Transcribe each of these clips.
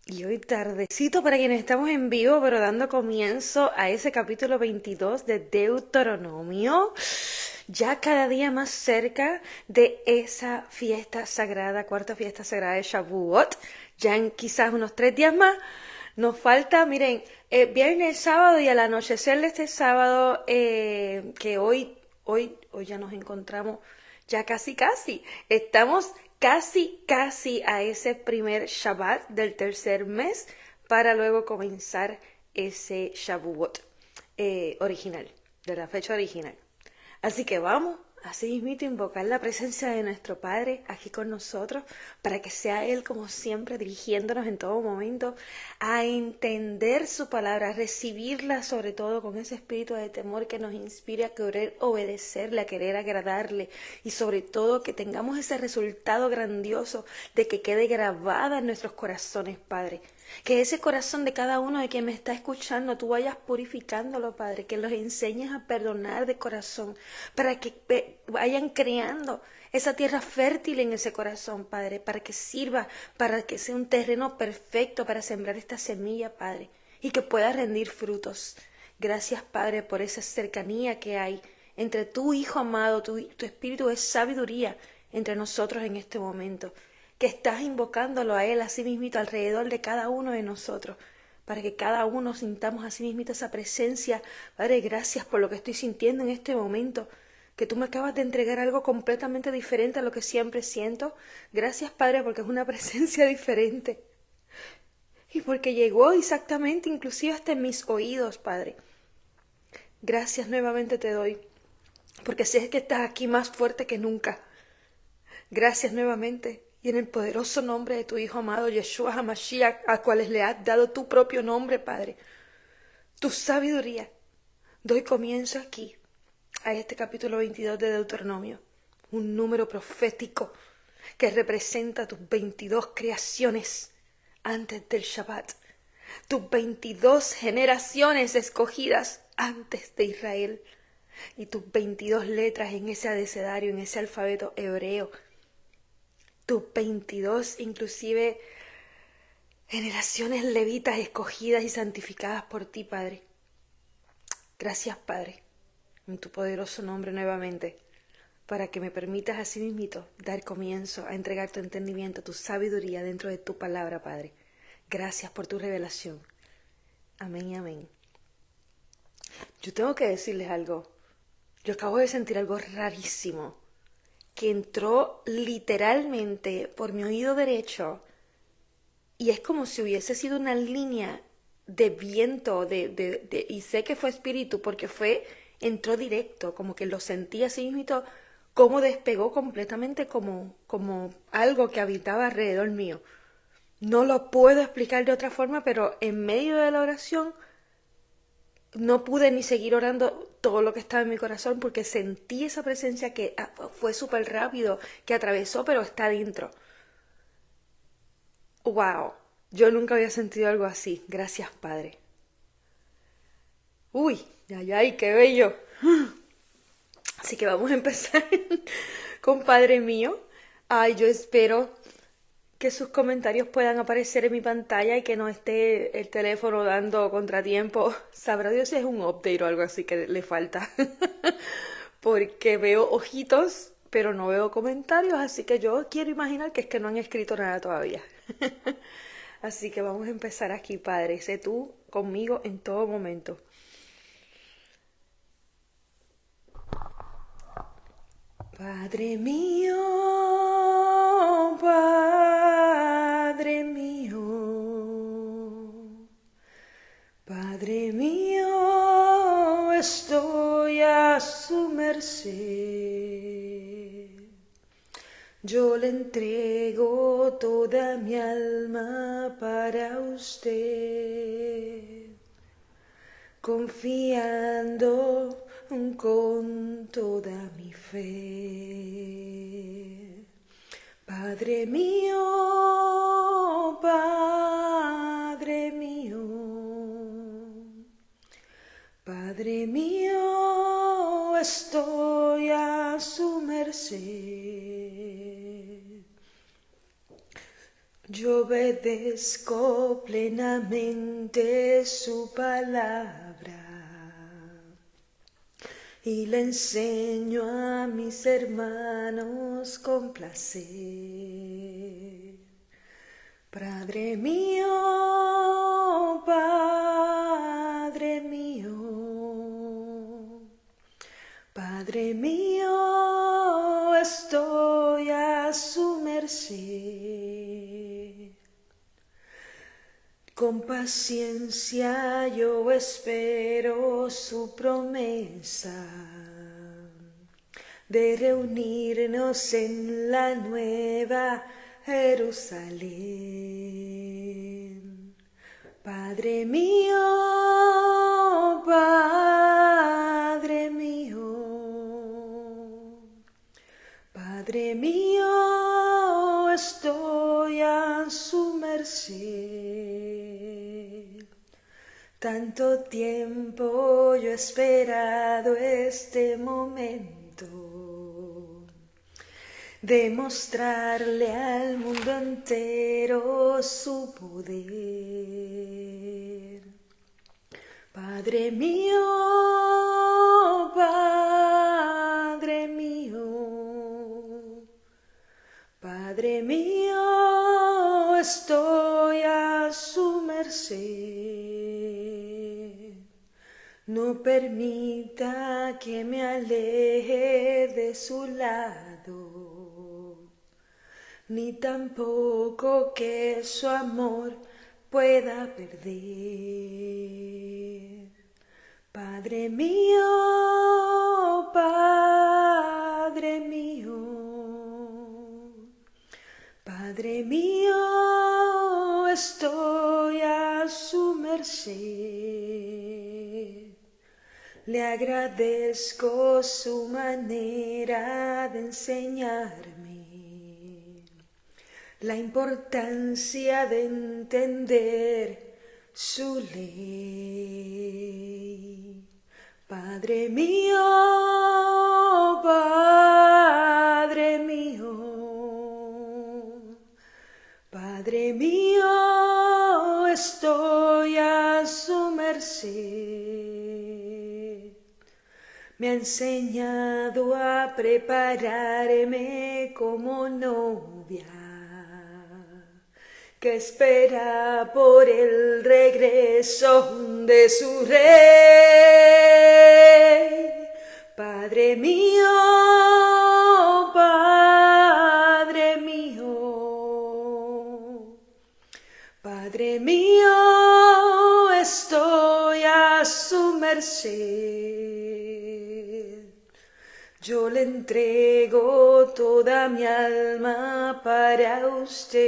Y hoy tardecito para quienes estamos en vivo, pero dando comienzo a ese capítulo 22 de Deuteronomio, ya cada día más cerca de esa fiesta sagrada, cuarta fiesta sagrada de Shavuot, ya en quizás unos 3 días más. Nos falta, miren, viernes, sábado y al anochecer de este sábado, que hoy ya nos encontramos, ya casi casi, estamos casi a ese primer Shabbat del tercer mes para luego comenzar ese Shavuot original, de la fecha original. Así que vamos, así mismito, invocar la presencia de nuestro Padre aquí con nosotros, para que sea Él, como siempre, dirigiéndonos en todo momento a entender su palabra, a recibirla sobre todo con ese espíritu de temor que nos inspire a querer obedecerle, a querer agradarle y sobre todo que tengamos ese resultado grandioso de que quede grabada en nuestros corazones, Padre. Que ese corazón de cada uno de quien me está escuchando, tú vayas purificándolo, Padre, que los enseñes a perdonar de corazón, para que vayan creando esa tierra fértil en ese corazón, Padre, para que sirva, para que sea un terreno perfecto para sembrar esta semilla, Padre, y que pueda rendir frutos. Gracias, Padre, por esa cercanía que hay entre tu Hijo amado, tu Espíritu es sabiduría entre nosotros en este momento, que estás invocándolo a Él así mismito alrededor de cada uno de nosotros, para que cada uno sintamos así mismito esa presencia. Padre, gracias por lo que estoy sintiendo en este momento, que tú me acabas de entregar algo completamente diferente a lo que siempre siento. Gracias, Padre, porque es una presencia diferente y porque llegó exactamente, inclusive hasta en mis oídos, Padre. Gracias nuevamente te doy, porque sé que estás aquí más fuerte que nunca. Gracias nuevamente, y en el poderoso nombre de tu Hijo amado, Yeshua HaMashiach, a cuales le has dado tu propio nombre, Padre, tu sabiduría, doy comienzo aquí a este capítulo 22 de Deuteronomio, un número profético que representa tus 22 creaciones antes del Shabbat, tus 22 generaciones escogidas antes de Israel y tus 22 letras en ese abecedario, en ese alfabeto hebreo, tus 22 inclusive generaciones levitas escogidas y santificadas por ti, Padre. Gracias, Padre, en tu poderoso nombre nuevamente, para que me permitas así mismito dar comienzo a entregar tu entendimiento, tu sabiduría dentro de tu palabra, Padre. Gracias por tu revelación. Amén y amén. Yo tengo que decirles algo. Yo acabo de sentir algo rarísimo que entró literalmente por mi oído derecho y es como si hubiese sido una línea de viento, y sé que fue espíritu porque entró directo, como que lo sentí así mismo, como despegó completamente como algo que habitaba alrededor mío. No lo puedo explicar de otra forma, pero en medio de la oración no pude ni seguir orando todo lo que estaba en mi corazón porque sentí esa presencia que fue súper rápido, que atravesó, pero está dentro. ¡Wow! Yo nunca había sentido algo así. Gracias, Padre. Uy, ay, ay, qué bello. Así que vamos a empezar con Padre mío. Ay, yo espero que sus comentarios puedan aparecer en mi pantalla y que no esté el teléfono dando contratiempo. Sabrá Dios si es un update o algo así que le falta. Porque veo ojitos, pero no veo comentarios, así que yo quiero imaginar que es que no han escrito nada todavía. Así que vamos a empezar aquí, Padre. Sé tú conmigo en todo momento. Padre mío, Padre mío, Padre mío, estoy a su merced. Yo le entrego toda mi alma para usted, confiando con toda mi fe. Padre mío, Padre mío, Padre mío, estoy a su merced. Yo obedezco plenamente su palabra y le enseño a mis hermanos con placer. Padre mío, Padre mío, Padre mío, estoy a su merced. Con paciencia yo espero su promesa de reunirnos en la nueva Jerusalén. Padre mío, Padre mío, Padre mío, estoy a su merced. Tanto tiempo yo he esperado este momento de mostrarle al mundo entero su poder. Padre mío, Padre mío, Padre mío, estoy a su merced. No permita que me aleje de su lado, ni tampoco que su amor pueda perder. Padre mío, Padre mío, Padre mío, estoy a su merced. Le agradezco su manera de enseñarme la importancia de entender su ley. Padre mío, Padre mío, Padre mío, estoy a su merced. Me ha enseñado a prepararme como novia que espera por el regreso de su rey. Padre mío, Padre mío, Padre mío, estoy a su merced. Yo le entrego toda mi alma para usted,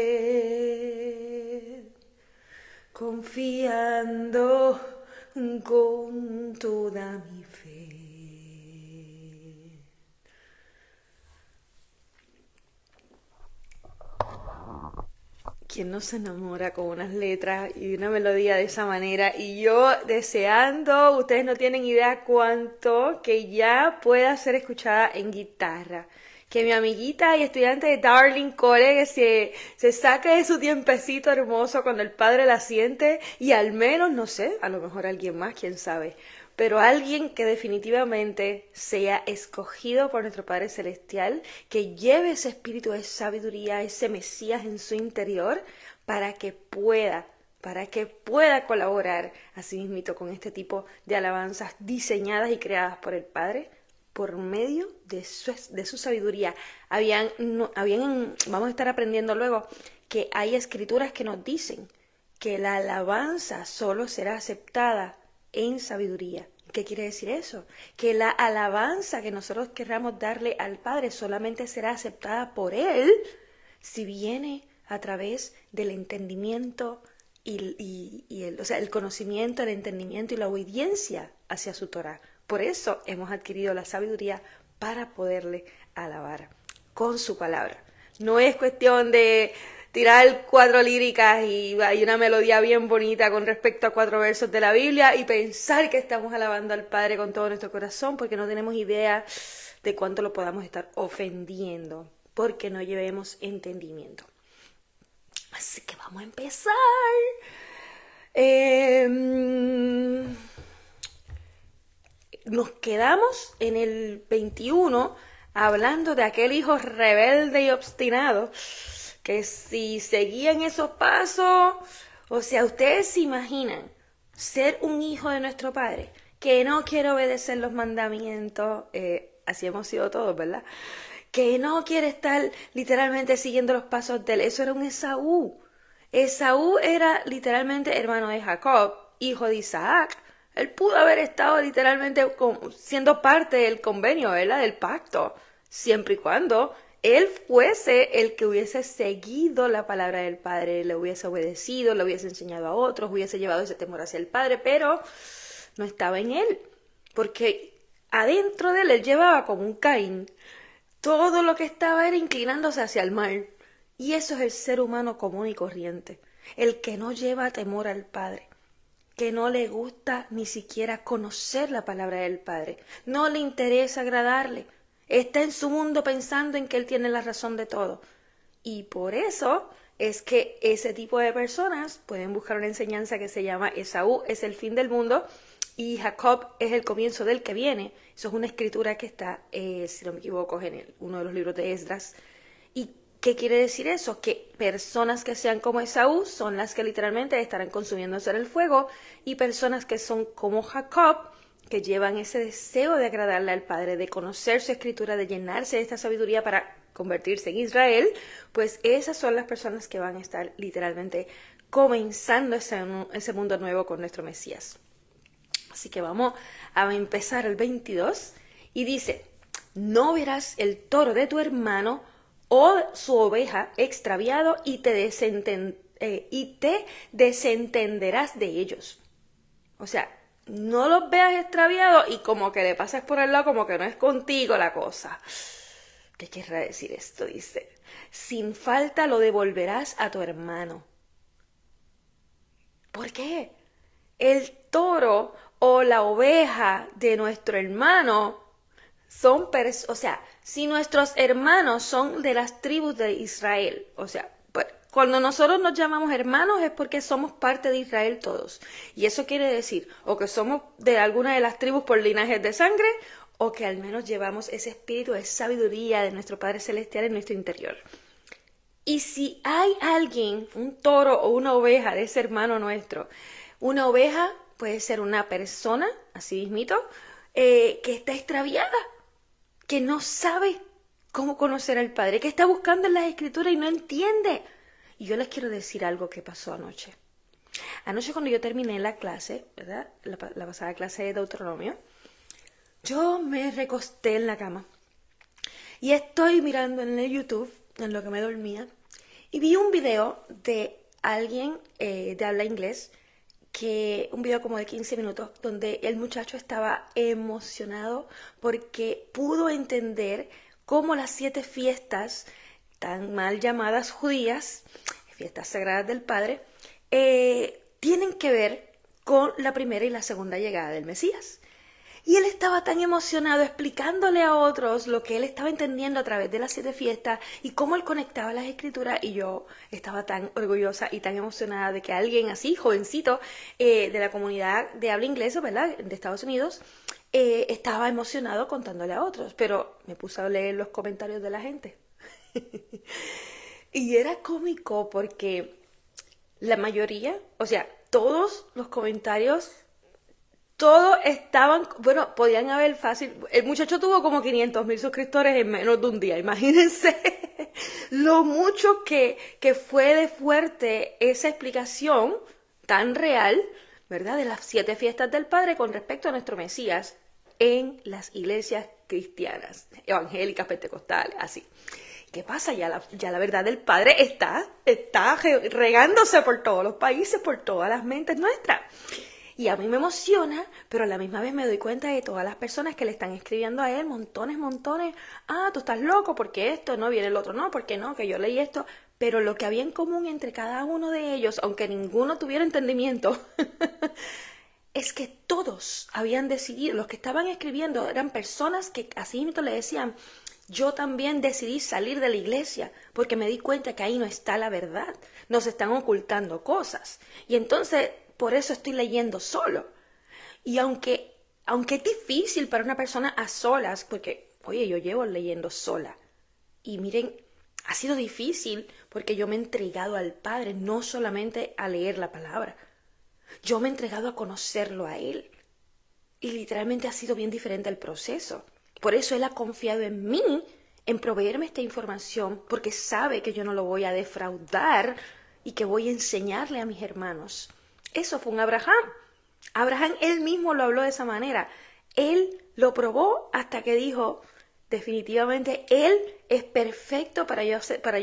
confiando con toda mi fe. ¿Quién no se enamora con unas letras y una melodía de esa manera? Y yo deseando, ustedes no tienen idea cuánto, que ya pueda ser escuchada en guitarra. Que mi amiguita y estudiante de Darling Core se saque de su tiempecito hermoso cuando el padre la siente y al menos, no sé, a lo mejor alguien más, quién sabe, pero alguien que definitivamente sea escogido por nuestro Padre Celestial, que lleve ese espíritu de sabiduría, ese Mesías en su interior, para que pueda colaborar así mismito con este tipo de alabanzas diseñadas y creadas por el Padre por medio de su sabiduría. Vamos a estar aprendiendo luego que hay escrituras que nos dicen que la alabanza solo será aceptada en sabiduría. ¿Qué quiere decir eso? Que la alabanza que nosotros querramos darle al Padre solamente será aceptada por Él si viene a través del entendimiento el conocimiento, el entendimiento y la obediencia hacia su Torah. Por eso hemos adquirido la sabiduría para poderle alabar con su palabra. No es cuestión de tirar 4 líricas y hay una melodía bien bonita con respecto a 4 versos de la Biblia y pensar que estamos alabando al Padre con todo nuestro corazón porque no tenemos idea de cuánto lo podamos estar ofendiendo porque no llevemos entendimiento. Así que vamos a empezar. Nos quedamos en el 21 hablando de aquel hijo rebelde y obstinado que si seguían esos pasos, o sea, ustedes se imaginan ser un hijo de nuestro Padre que no quiere obedecer los mandamientos, así hemos sido todos, ¿verdad? Que no quiere estar literalmente siguiendo los pasos de él. Eso era un Esaú. Esaú era literalmente hermano de Jacob, hijo de Isaac. Él pudo haber estado literalmente siendo parte del convenio, ¿verdad? Del pacto, siempre y cuando él fuese el que hubiese seguido la palabra del Padre, le hubiese obedecido, le hubiese enseñado a otros, hubiese llevado ese temor hacia el Padre, pero no estaba en él, porque adentro de él llevaba como un Caín. Todo lo que estaba era inclinándose hacia el mal. Y eso es el ser humano común y corriente, el que no lleva temor al Padre, que no le gusta ni siquiera conocer la palabra del Padre, no le interesa agradarle, está en su mundo pensando en que él tiene la razón de todo. Y por eso es que ese tipo de personas pueden buscar una enseñanza que se llama Esaú es el fin del mundo y Jacob es el comienzo del que viene. Eso es una escritura que está, si no me equivoco, en uno de los libros de Esdras. ¿Y qué quiere decir eso? Que personas que sean como Esaú son las que literalmente estarán consumiéndose en el fuego y personas que son como Jacob, que llevan ese deseo de agradarle al Padre, de conocer su escritura, de llenarse de esta sabiduría para convertirse en Israel, pues esas son las personas que van a estar literalmente comenzando ese mundo nuevo con nuestro Mesías. Así que vamos a empezar el 22 y dice, no verás el toro de tu hermano o su oveja extraviado y te desentenderás de ellos. O sea, no los veas extraviados y como que le pasas por el lado como que no es contigo la cosa. ¿Qué querrá decir esto? Dice, sin falta lo devolverás a tu hermano. ¿Por qué? El toro o la oveja de nuestro hermano son, o sea, si nuestros hermanos son de las tribus de Israel, o sea, cuando nosotros nos llamamos hermanos es porque somos parte de Israel todos. Y eso quiere decir o que somos de alguna de las tribus por linajes de sangre o que al menos llevamos ese espíritu de sabiduría de nuestro Padre Celestial en nuestro interior. Y si hay alguien, un toro o una oveja de ese hermano nuestro, una oveja puede ser una persona, así mismito, que está extraviada, que no sabe cómo conocer al Padre, que está buscando en las Escrituras y no entiende. Y yo les quiero decir algo que pasó anoche. Anoche cuando yo terminé la clase, ¿verdad? La pasada clase de Deuteronomio, yo me recosté en la cama y estoy mirando en el YouTube, en lo que me dormía, y vi un video de alguien de habla inglés, un video como de 15 minutos, donde el muchacho estaba emocionado porque pudo entender cómo las 7 fiestas, tan mal llamadas judías, fiestas sagradas del Padre, tienen que ver con la primera y la segunda llegada del Mesías. Y él estaba tan emocionado explicándole a otros lo que él estaba entendiendo a través de las 7 fiestas y cómo él conectaba las escrituras. Y yo estaba tan orgullosa y tan emocionada de que alguien así, jovencito, de la comunidad de habla inglesa, ¿verdad?, de Estados Unidos, estaba emocionado contándole a otros. Pero me puse a leer los comentarios de la gente. Y era cómico porque la mayoría, o sea, todos los comentarios, todos estaban, bueno, podían haber fácil, el muchacho tuvo como 500,000 suscriptores en menos de un día, imagínense lo mucho que fue de fuerte esa explicación tan real, ¿verdad?, de las 7 fiestas del Padre con respecto a nuestro Mesías en las iglesias cristianas, evangélicas, pentecostales, así. ¿Qué pasa? Ya la verdad del Padre está regándose por todos los países, por todas las mentes nuestras. Y a mí me emociona, pero a la misma vez me doy cuenta de todas las personas que le están escribiendo a él, montones. Ah, tú estás loco, porque esto no viene el otro, no, porque no, que yo leí esto. Pero lo que había en común entre cada uno de ellos, aunque ninguno tuviera entendimiento, es que todos habían decidido, los que estaban escribiendo eran personas que así mismo le decían, Yo también decidí salir de la iglesia porque me di cuenta que ahí no está la verdad, nos están ocultando cosas. Y entonces, por eso estoy leyendo solo. Y aunque es difícil para una persona a solas, porque, oye, yo llevo leyendo sola. Y miren, ha sido difícil porque yo me he entregado al Padre, no solamente a leer la palabra. Yo me he entregado a conocerlo a Él. Y literalmente ha sido bien diferente el proceso. Por eso Él ha confiado en mí, en proveerme esta información, porque sabe que yo no lo voy a defraudar y que voy a enseñarle a mis hermanos. Eso fue un Abraham. Abraham él mismo lo habló de esa manera. Él lo probó hasta que dijo, definitivamente él es perfecto para yo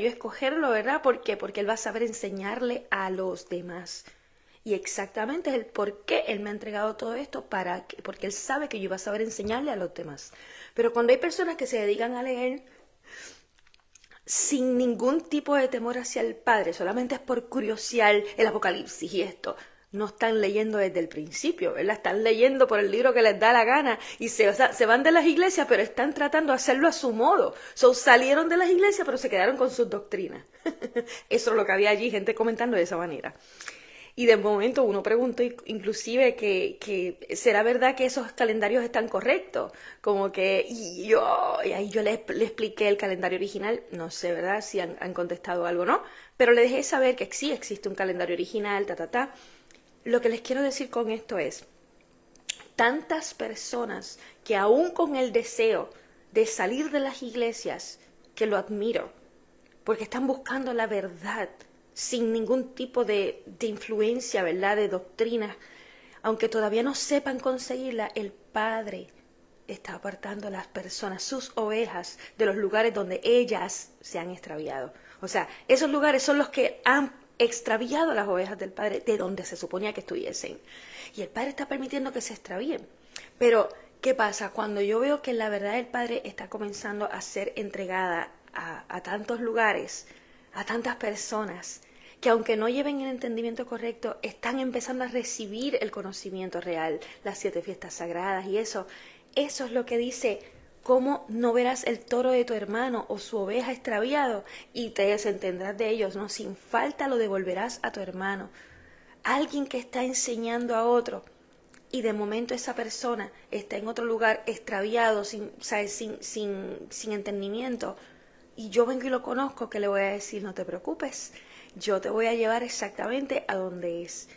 escogerlo, ¿verdad? ¿Por qué? Porque él va a saber enseñarle a los demás. Y exactamente es el por qué él me ha entregado todo esto, porque él sabe que yo iba a saber enseñarle a los demás. Pero cuando hay personas que se dedican a leer sin ningún tipo de temor hacia el Padre, solamente es por curiosidad el Apocalipsis y esto, no están leyendo desde el principio, ¿verdad? Están leyendo por el libro que les da la gana y se van de las iglesias, pero están tratando de hacerlo a su modo. Salieron de las iglesias, pero se quedaron con sus doctrinas. Eso es lo que había allí, gente comentando de esa manera. Y de momento uno preguntó inclusive que ¿será verdad que esos calendarios están correctos? Como que y ahí yo le expliqué el calendario original, no sé, ¿verdad? Si han contestado algo o no, pero le dejé saber que sí existe un calendario original, ta. Lo que les quiero decir con esto es, tantas personas que aún con el deseo de salir de las iglesias, que lo admiro, porque están buscando la verdad, sin ningún tipo de influencia, ¿verdad?, de doctrina, aunque todavía no sepan conseguirla, el Padre está apartando a las personas, sus ovejas, de los lugares donde ellas se han extraviado. O sea, esos lugares son los que han extraviado a las ovejas del Padre de donde se suponía que estuviesen. Y el Padre está permitiendo que se extravíen. Pero, ¿qué pasa? Cuando yo veo que la verdad del Padre está comenzando a ser entregada a tantos lugares, a tantas personas, que aunque no lleven el entendimiento correcto, están empezando a recibir el conocimiento real, las 7 fiestas sagradas y eso es lo que dice, ¿cómo no verás el toro de tu hermano o su oveja extraviado y te desentendrás de ellos? No, sin falta lo devolverás a tu hermano. Alguien que está enseñando a otro y de momento esa persona está en otro lugar extraviado, sin entendimiento, y yo vengo y lo conozco, ¿qué le voy a decir? No te preocupes, yo te voy a llevar exactamente a donde es.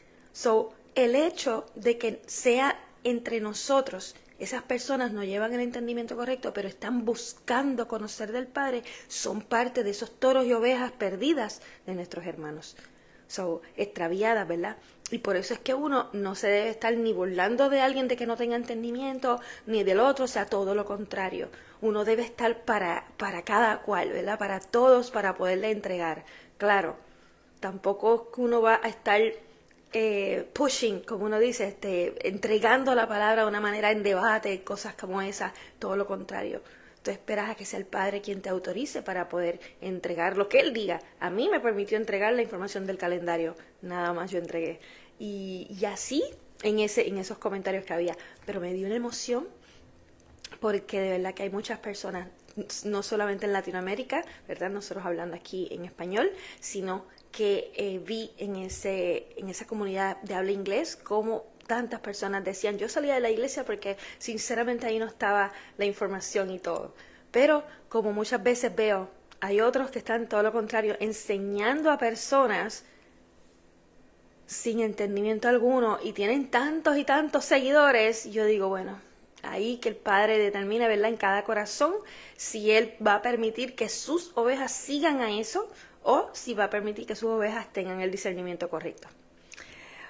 El hecho de que sea entre nosotros, esas personas no llevan el entendimiento correcto, pero están buscando conocer del Padre, son parte de esos toros y ovejas perdidas de nuestros hermanos. Extraviadas, ¿verdad? Y por eso es que uno no se debe estar ni burlando de alguien de que no tenga entendimiento, ni del otro, o sea, todo lo contrario. Uno debe estar para cada cual, ¿verdad? Para todos, para poderle entregar. Claro, tampoco que uno va a estar pushing, como uno dice, entregando la palabra de una manera en debate, cosas como esas, todo lo contrario. Tú esperas a que sea el Padre quien te autorice para poder entregar lo que Él diga. A mí me permitió entregar la información del calendario, nada más yo entregué. Y así en esos comentarios que había, pero me dio una emoción porque de verdad que hay muchas personas, no solamente en Latinoamérica, ¿verdad? Nosotros hablando aquí en español, sino que vi en esa comunidad de habla inglés como tantas personas decían, yo salía de la iglesia porque sinceramente ahí no estaba la información y todo. Pero como muchas veces veo, hay otros que están todo lo contrario, enseñando a personas sin entendimiento alguno y tienen tantos y tantos seguidores, yo digo, bueno, ahí que el Padre determine, ¿verdad?, en cada corazón si Él va a permitir que sus ovejas sigan a eso o si va a permitir que sus ovejas tengan el discernimiento correcto.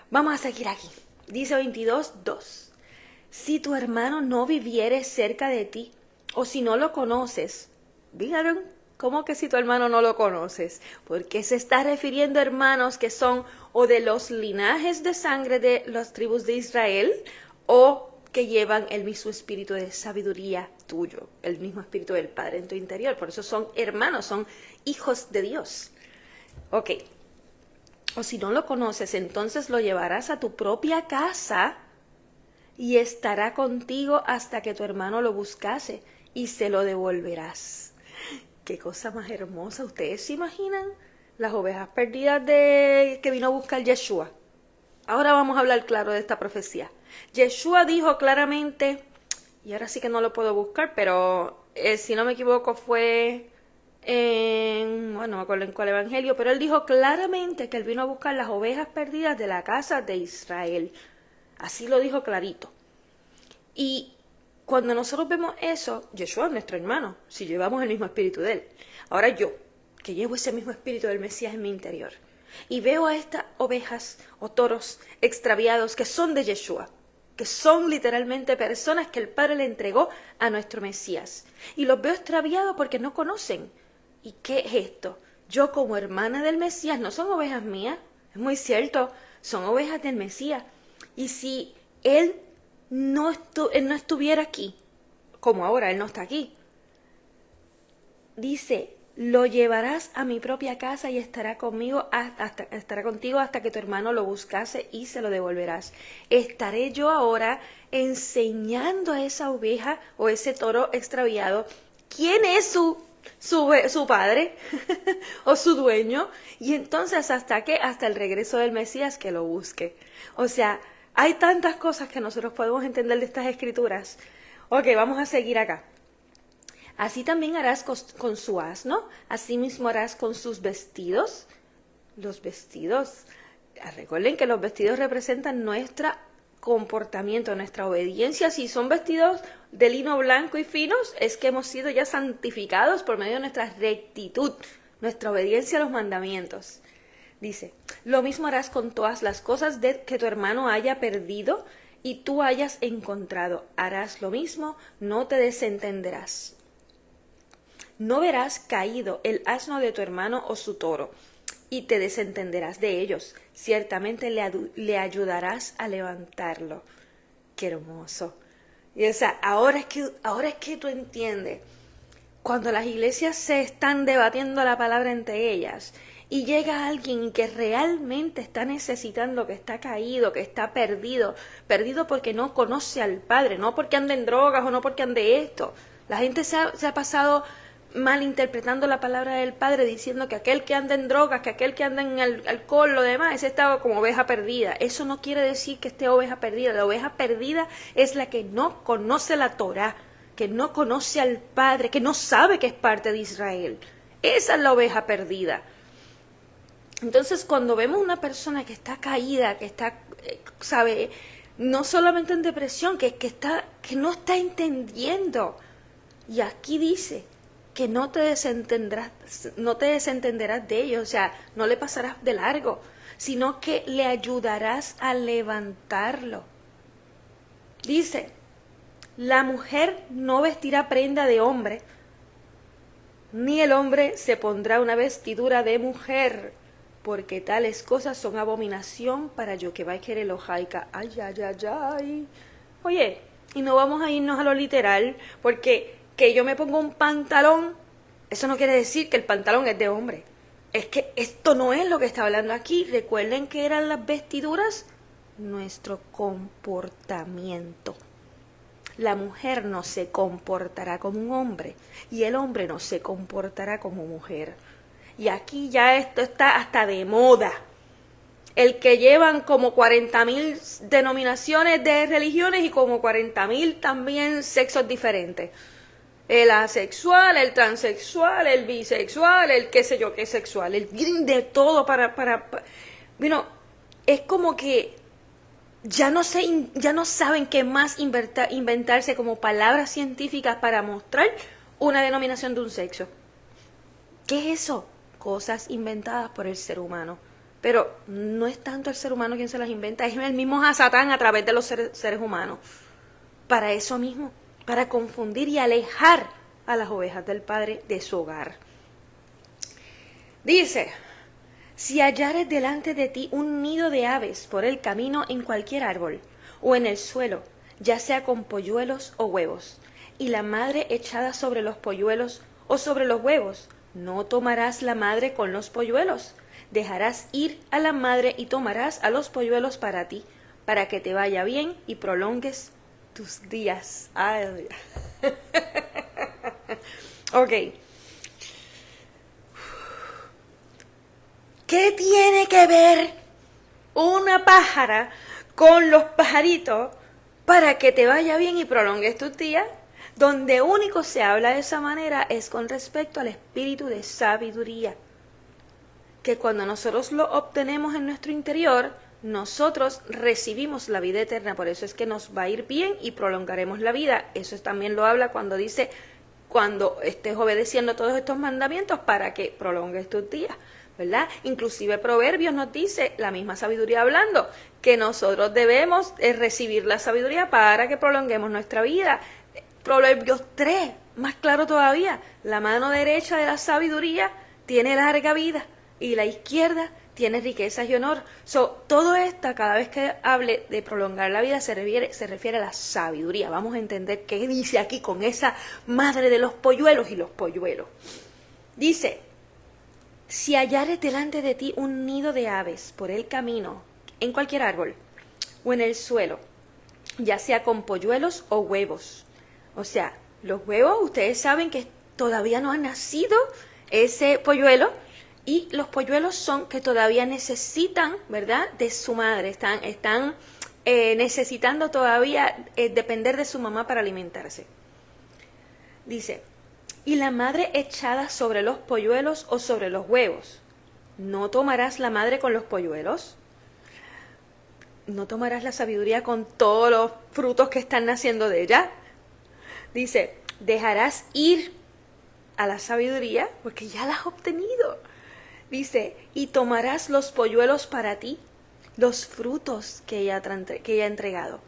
Vamos a seguir aquí. Dice 22:2. Si tu hermano no viviere cerca de ti, o si no lo conoces, ¿vieron? ¿Cómo que si tu hermano no lo conoces? Porque se está refiriendo a hermanos que son o de los linajes de sangre de las tribus de Israel, o que llevan el mismo espíritu de sabiduría tuyo, el mismo espíritu del Padre en tu interior. Por eso son hermanos, son hijos de Dios. Ok. O si no lo conoces, entonces lo llevarás a tu propia casa y estará contigo hasta que tu hermano lo buscase y se lo devolverás. Qué cosa más hermosa. ¿Ustedes se imaginan las ovejas perdidas de que vino a buscar Yeshua? Ahora vamos a hablar claro de esta profecía. Yeshua dijo claramente, y ahora sí que no lo puedo buscar, pero si no me equivoco fue bueno, no me acuerdo en cuál evangelio, pero él dijo claramente que él vino a buscar las ovejas perdidas de la casa de Israel. Así lo dijo clarito. Y cuando nosotros vemos eso, Yeshua es nuestro hermano, si llevamos el mismo espíritu de él. Ahora yo, que llevo ese mismo espíritu del Mesías en mi interior, y veo a estas ovejas o toros extraviados que son de Yeshua, que son literalmente personas que el Padre le entregó a nuestro Mesías, y los veo extraviados porque no conocen. ¿Y qué es esto? Yo como hermana del Mesías, no son ovejas mías, es muy cierto, son ovejas del Mesías. Y si él no estuviera aquí, como ahora él no está aquí, dice, lo llevarás a mi propia casa y estará contigo hasta que tu hermano lo buscase y se lo devolverás. Estaré yo ahora enseñando a esa oveja o ese toro extraviado quién es su padre o su dueño, y entonces hasta el regreso del Mesías que lo busque. O sea, hay tantas cosas que nosotros podemos entender de estas escrituras. Ok, vamos a seguir acá. Así también harás con su asno, asimismo harás con sus vestidos. Los vestidos, recuerden que los vestidos representan nuestro comportamiento, nuestra obediencia. Si son vestidos de lino blanco y finos, es que hemos sido ya santificados por medio de nuestra rectitud, nuestra obediencia a los mandamientos. Dice, lo mismo harás con todas las cosas que tu hermano haya perdido y tú hayas encontrado. Harás lo mismo, no te desentenderás. No verás caído el asno de tu hermano o su toro, y te desentenderás de ellos. Ciertamente le ayudarás a levantarlo. Qué hermoso. Y o sea, ahora es que tú entiendes. Cuando las iglesias se están debatiendo la palabra entre ellas, y llega alguien que realmente está necesitando, que está caído, que está perdido porque no conoce al Padre, no porque ande en drogas o no porque ande esto. La gente se ha pasado malinterpretando la palabra del Padre, diciendo que aquel que anda en drogas, que aquel que anda en alcohol, lo demás, ese está como oveja perdida. Eso no quiere decir que esté oveja perdida. La oveja perdida es la que no conoce la Torá, que no conoce al Padre, que no sabe que es parte de Israel. Esa es la oveja perdida. Entonces, cuando vemos una persona que está caída, que está, sabe, no solamente en depresión, que no está entendiendo. Y aquí dice que no te desentenderás de ellos, o sea, no le pasarás de largo, sino que le ayudarás a levantarlo. Dice, la mujer no vestirá prenda de hombre, ni el hombre se pondrá una vestidura de mujer, porque tales cosas son abominación para Yoquebay Elohaica. Ay, ay, ay, ay. Oye, y no vamos a irnos a lo literal, porque que yo me pongo un pantalón, eso no quiere decir que el pantalón es de hombre. Es que esto no es lo que está hablando aquí. Recuerden que eran las vestiduras, nuestro comportamiento. La mujer no se comportará como un hombre y el hombre no se comportará como mujer. Y aquí ya esto está hasta de moda. El que llevan como 40,000 denominaciones de religiones y como 40,000 también sexos diferentes. El asexual, el transexual, el bisexual, el qué sé yo qué sexual, el de todo bueno, es como que ya no saben qué más inventarse como palabras científicas para mostrar una denominación de un sexo. ¿Qué es eso? Cosas inventadas por el ser humano. Pero no es tanto el ser humano quien se las inventa, es el mismo Satán a través de los seres humanos. Para eso mismo, para confundir y alejar a las ovejas del Padre de su hogar. Dice, si hallares delante de ti un nido de aves por el camino en cualquier árbol, o en el suelo, ya sea con polluelos o huevos, y la madre echada sobre los polluelos o sobre los huevos, no tomarás la madre con los polluelos, dejarás ir a la madre y tomarás a los polluelos para ti, para que te vaya bien y prolongues tus días. Ay, Ok. ¿Qué tiene que ver una pájara con los pajaritos para que te vaya bien y prolongues tus días? Donde único se habla de esa manera es con respecto al espíritu de sabiduría, que cuando nosotros lo obtenemos en nuestro interior, nosotros recibimos la vida eterna. Por eso es que nos va a ir bien y prolongaremos la vida. Eso también lo habla cuando dice, cuando estés obedeciendo todos estos mandamientos para que prolongues tus días, ¿verdad? Inclusive Proverbios nos dice, la misma sabiduría hablando, que nosotros debemos recibir la sabiduría para que prolonguemos nuestra vida. Proverbios 3, más claro todavía, la mano derecha de la sabiduría tiene larga vida y la izquierda tiene riquezas y honor. Todo esto, cada vez que hable de prolongar la vida, se refiere a la sabiduría. Vamos a entender qué dice aquí con esa madre de los polluelos y los polluelos. Dice, si hallares delante de ti un nido de aves por el camino, en cualquier árbol o en el suelo, ya sea con polluelos o huevos. O sea, los huevos, ustedes saben que todavía no han nacido ese polluelo, y los polluelos son que todavía necesitan, ¿verdad?, de su madre, están necesitando todavía depender de su mamá para alimentarse. Dice, y la madre echada sobre los polluelos o sobre los huevos. ¿No tomarás la madre con los polluelos? ¿No tomarás la sabiduría con todos los frutos que están naciendo de ella? Dice, dejarás ir a la sabiduría porque ya la has obtenido. Dice, y tomarás los polluelos para ti, los frutos que ella ha entregado,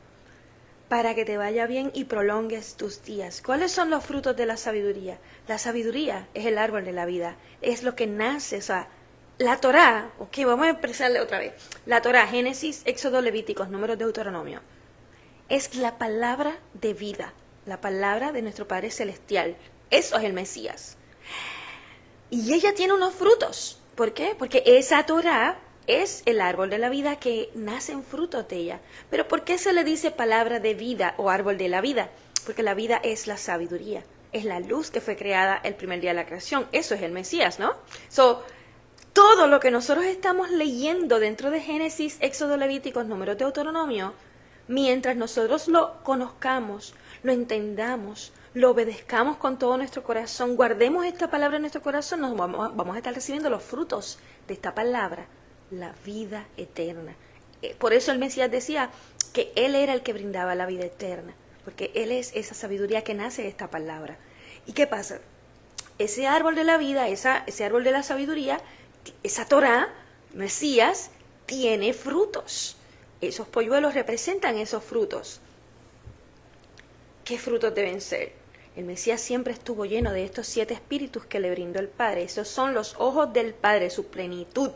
para que te vaya bien y prolongues tus días. ¿Cuáles son los frutos de la sabiduría? La sabiduría es el árbol de la vida, es lo que nace, o sea, la Torá, ok, vamos a expresarle otra vez. La Torá, Génesis, Éxodo, Levíticos, Números, Deuteronomio, es la palabra de vida, la palabra de nuestro Padre Celestial. Eso es el Mesías. Y ella tiene unos frutos. ¿Por qué? Porque esa Torá es el árbol de la vida que nacen frutos de ella. Pero ¿por qué se le dice palabra de vida o árbol de la vida? Porque la vida es la sabiduría, es la luz que fue creada el primer día de la creación. Eso es el Mesías, ¿no? Todo lo que nosotros estamos leyendo dentro de Génesis, Éxodo, Levíticos, Números, Deuteronomio, mientras nosotros lo conozcamos, lo entendamos, lo obedezcamos con todo nuestro corazón, guardemos esta palabra en nuestro corazón, nos vamos a estar recibiendo los frutos de esta palabra, la vida eterna. Por eso el Mesías decía que Él era el que brindaba la vida eterna, porque Él es esa sabiduría que nace de esta palabra. ¿Y qué pasa? Ese árbol de la vida, ese árbol de la sabiduría, esa Torá, Mesías, tiene frutos. Esos polluelos representan esos frutos. ¿Qué frutos deben ser? El Mesías siempre estuvo lleno de estos 7 espíritus que le brindó el Padre. Esos son los ojos del Padre, su plenitud.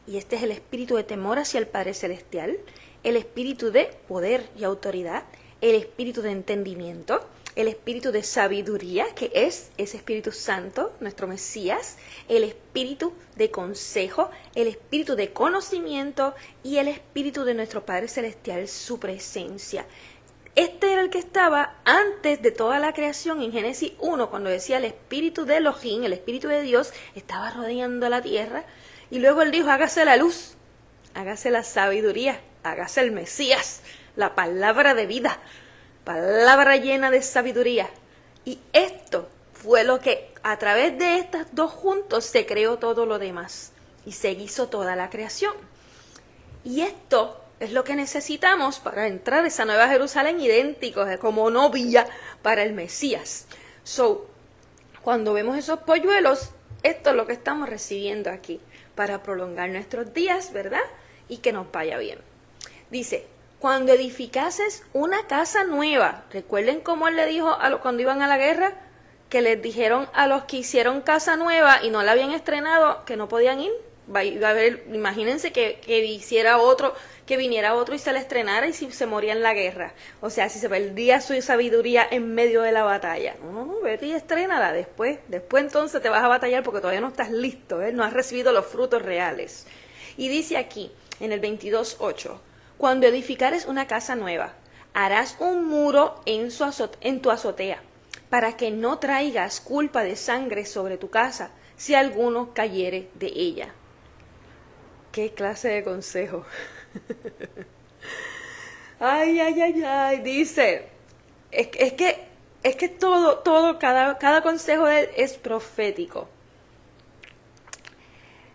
Y este es el espíritu de temor hacia el Padre Celestial, el espíritu de poder y autoridad, el espíritu de entendimiento, el espíritu de sabiduría, que es ese Espíritu Santo, nuestro Mesías, el espíritu de consejo, el espíritu de conocimiento y el espíritu de nuestro Padre Celestial, su presencia. Este era el que estaba antes de toda la creación en Génesis 1, cuando decía el espíritu de Elohim, el espíritu de Dios, estaba rodeando la tierra. Y luego él dijo, hágase la luz, hágase la sabiduría, hágase el Mesías, la palabra de vida, palabra llena de sabiduría. Y esto fue lo que a través de estas dos juntos se creó todo lo demás y se hizo toda la creación. Y esto es lo que necesitamos para entrar a esa nueva Jerusalén idénticos como novia para el Mesías. Cuando vemos esos polluelos, esto es lo que estamos recibiendo aquí para prolongar nuestros días, ¿verdad? Y que nos vaya bien. Dice, cuando edificases una casa nueva, recuerden cómo él le dijo cuando iban a la guerra, que les dijeron a los que hicieron casa nueva y no la habían estrenado, que no podían ir. Iba a haber, imagínense que viniera otro y se la estrenara y si se moría en la guerra. O sea, si se perdía su sabiduría en medio de la batalla. No, vete y estrénala después. Después entonces te vas a batallar porque todavía no estás listo, no has recibido los frutos reales. Y dice aquí, en el 22:8, cuando edificares una casa nueva, harás un muro en tu azotea. para que no traigas culpa de sangre sobre tu casa, si alguno cayere de ella. ¿Qué clase de consejo? Ay, ay, ay, ay, dice, es que cada consejo de él es profético.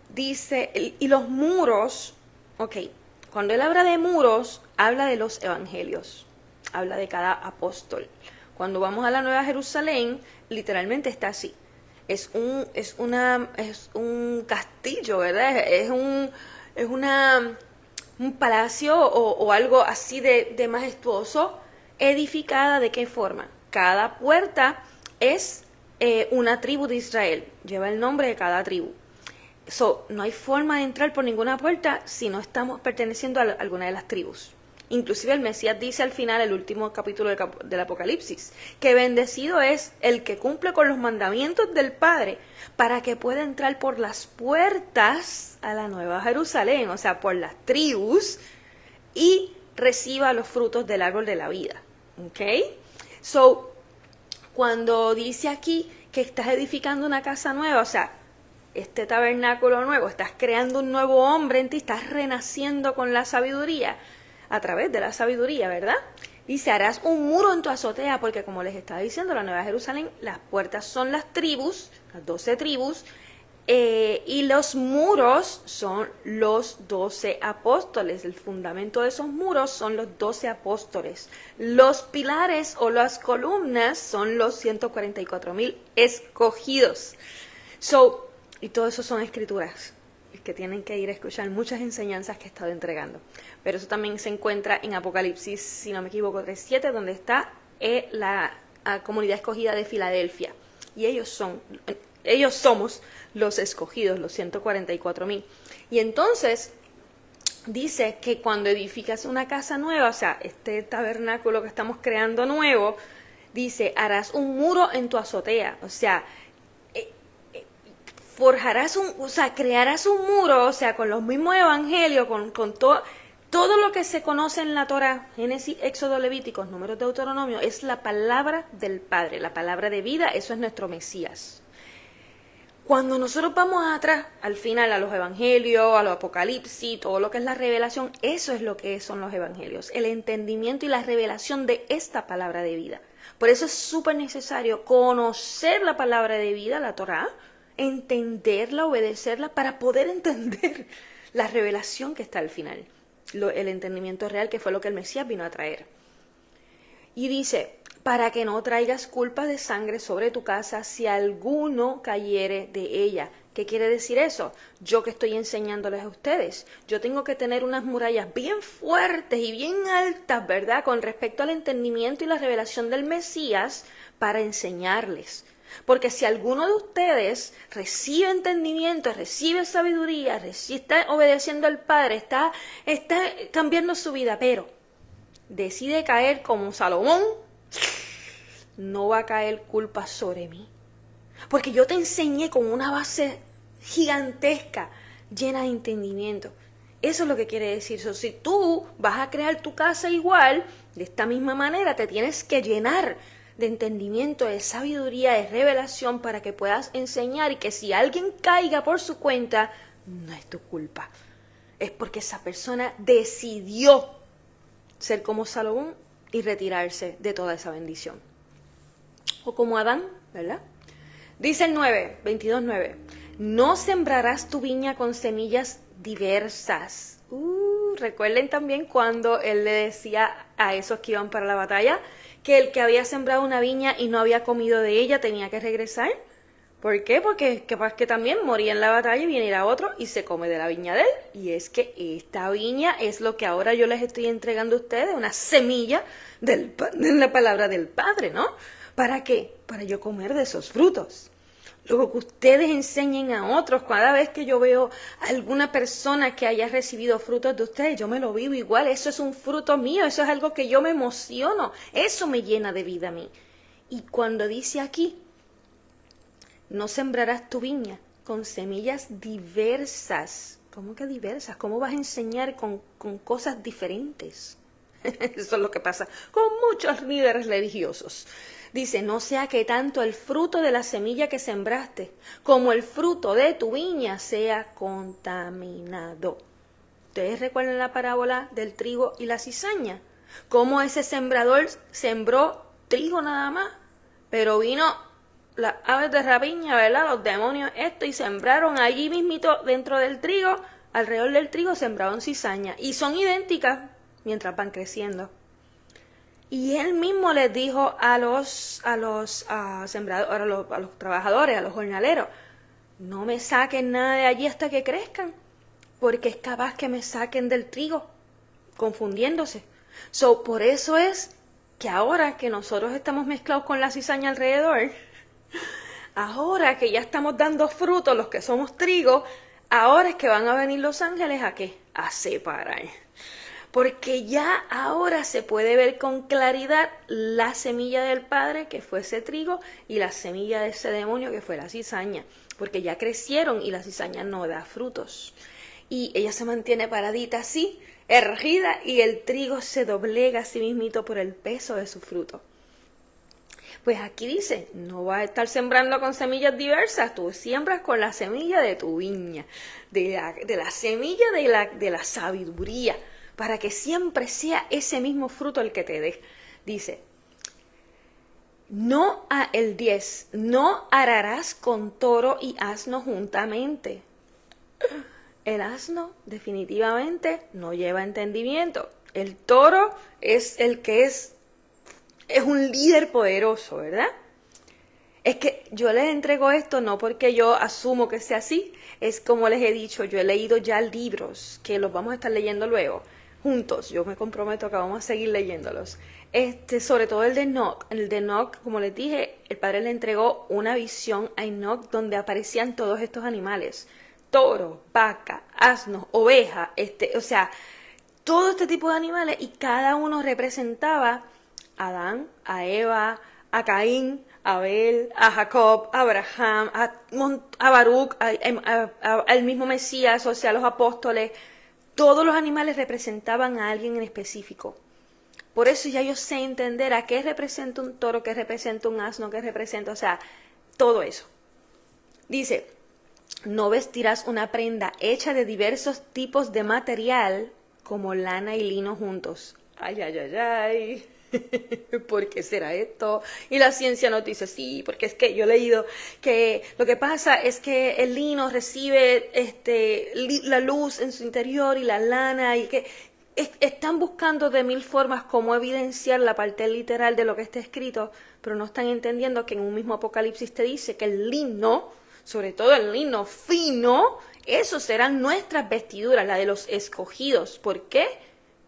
Dice, y los muros, ok, cuando él habla de muros, habla de los evangelios, habla de cada apóstol. Cuando vamos a la Nueva Jerusalén, literalmente está así. Es un castillo, ¿verdad? Un palacio o algo así de majestuoso, edificada ¿de qué forma? Cada puerta es una tribu de Israel, lleva el nombre de cada tribu. No hay forma de entrar por ninguna puerta si no estamos perteneciendo a alguna de las tribus. Inclusive el Mesías dice al final, el último capítulo del Apocalipsis, que bendecido es el que cumple con los mandamientos del Padre para que pueda entrar por las puertas a la Nueva Jerusalén, o sea, por las tribus, y reciba los frutos del árbol de la vida. ¿Ok? Cuando dice aquí que estás edificando una casa nueva, o sea, este tabernáculo nuevo, estás creando un nuevo hombre en ti, estás renaciendo con la sabiduría, a través de la sabiduría, ¿verdad? Dice, harás un muro en tu azotea, porque como les estaba diciendo, la Nueva Jerusalén, las puertas son las tribus, las 12 tribus, y los muros son los 12 apóstoles. El fundamento de esos muros son los 12 apóstoles. Los pilares o las columnas son los 144,000 escogidos. Y todo eso son escrituras que tienen que ir a escuchar muchas enseñanzas que he estado entregando. Pero eso también se encuentra en Apocalipsis, si no me equivoco, 3:7, donde está la comunidad escogida de Filadelfia. Y ellos somos los escogidos, los 144,000. Y entonces dice que cuando edificas una casa nueva, o sea, este tabernáculo que estamos creando nuevo, dice, harás un muro en tu azotea, o sea, crearás un muro, o sea, con los mismos evangelios, con todo lo que se conoce en la Torá, Génesis, Éxodo, Levíticos, Números, Deuteronomio, es la palabra del Padre, la palabra de vida, eso es nuestro Mesías. Cuando nosotros vamos atrás, al final, a los evangelios, a los apocalipsis, todo lo que es la revelación, eso es lo que son los evangelios, el entendimiento y la revelación de esta palabra de vida. Por eso es súper necesario conocer la palabra de vida, la Torá, entenderla, obedecerla, para poder entender la revelación que está al final, el entendimiento real, que fue lo que el Mesías vino a traer. Y dice, para que no traigas culpa de sangre sobre tu casa si alguno cayere de ella. ¿Qué quiere decir eso? Yo que estoy enseñándoles a ustedes, yo tengo que tener unas murallas bien fuertes y bien altas, ¿verdad?, con respecto al entendimiento y la revelación del Mesías para enseñarles. Porque si alguno de ustedes recibe entendimiento, recibe sabiduría, está obedeciendo al Padre, está cambiando su vida, pero decide caer como Salomón, no va a caer culpa sobre mí. Porque yo te enseñé con una base gigantesca, llena de entendimiento. Eso es lo que quiere decir. Si tú vas a crear tu casa igual, de esta misma manera, te tienes que llenar de entendimiento, de sabiduría, de revelación, para que puedas enseñar, y que si alguien caiga por su cuenta, no es tu culpa. Es porque esa persona decidió ser como Salomón y retirarse de toda esa bendición. O como Adán, ¿verdad? Dice el 22:9, no sembrarás tu viña con semillas diversas. Recuerden también cuando él le decía a esos que iban para la batalla que el que había sembrado una viña y no había comido de ella tenía que regresar. ¿Por qué? Porque capaz que también moría en la batalla y viene a otro y se come de la viña de él. Y es que esta viña es lo que ahora yo les estoy entregando a ustedes, una semilla de la palabra del Padre, ¿no? ¿Para qué? Para yo comer de esos frutos. Luego que ustedes enseñen a otros, cada vez que yo veo a alguna persona que haya recibido frutos de ustedes, yo me lo vivo igual, eso es un fruto mío, eso es algo que yo me emociono, eso me llena de vida a mí. Y cuando dice aquí, no sembrarás tu viña con semillas diversas. ¿Cómo que diversas? ¿Cómo vas a enseñar con cosas diferentes? Eso es lo que pasa con muchos líderes religiosos. Dice, no sea que tanto el fruto de la semilla que sembraste como el fruto de tu viña sea contaminado. ¿Ustedes recuerdan la parábola del trigo y la cizaña? Cómo ese sembrador sembró trigo nada más, pero vino las aves de rapiña, ¿verdad? Los demonios y sembraron allí mismito dentro del trigo, alrededor del trigo sembraron cizaña y son idénticas mientras van creciendo. Y él mismo les dijo a los sembradores, a los trabajadores, a los jornaleros, no me saquen nada de allí hasta que crezcan, porque es capaz que me saquen del trigo, confundiéndose. Por eso es que ahora que nosotros estamos mezclados con la cizaña alrededor, ahora que ya estamos dando frutos los que somos trigo, ahora es que van a venir los ángeles ¿a qué? A separar. Porque ya ahora se puede ver con claridad la semilla del Padre, que fue ese trigo, y la semilla de ese demonio, que fue la cizaña. Porque ya crecieron y la cizaña no da frutos. Y ella se mantiene paradita así, erguida, y el trigo se doblega a sí mismito por el peso de su fruto. Pues aquí dice, no vas a estar sembrando con semillas diversas, tú siembras con la semilla de tu viña, de la semilla de la sabiduría, para que siempre sea ese mismo fruto el que te dé. Dice, el 10, no ararás con toro y asno juntamente. El asno definitivamente no lleva entendimiento. El toro es el que es un líder poderoso, ¿verdad? Es que yo les entrego esto no porque yo asumo que sea así, es como les he dicho, yo he leído ya libros que los vamos a estar leyendo luego, juntos, yo me comprometo que vamos a seguir leyéndolos. Sobre todo el de Enoch. El de Enoch, como les dije, el Padre le entregó una visión a Enoch donde aparecían todos estos animales, toro, vaca, asno, oveja, o sea, todo este tipo de animales y cada uno representaba a Adán, a Eva, a Caín, a Abel, a Jacob, a Abraham, a Baruch, al mismo Mesías, o sea, los apóstoles. Todos los animales representaban a alguien en específico. Por eso ya yo sé entender a qué representa un toro, qué representa un asno, qué representa, o sea, todo eso. Dice, no vestirás una prenda hecha de diversos tipos de material como lana y lino juntos. Ay, ay, ay, ay. ¿Por qué será esto? Y la ciencia nos dice, sí, porque es que yo he leído que lo que pasa es que el lino recibe la luz en su interior y la lana y que están buscando de mil formas cómo evidenciar la parte literal de lo que está escrito, pero no están entendiendo que en un mismo Apocalipsis te dice que el lino, sobre todo el lino fino, esos serán nuestras vestiduras, la de los escogidos. ¿Por qué?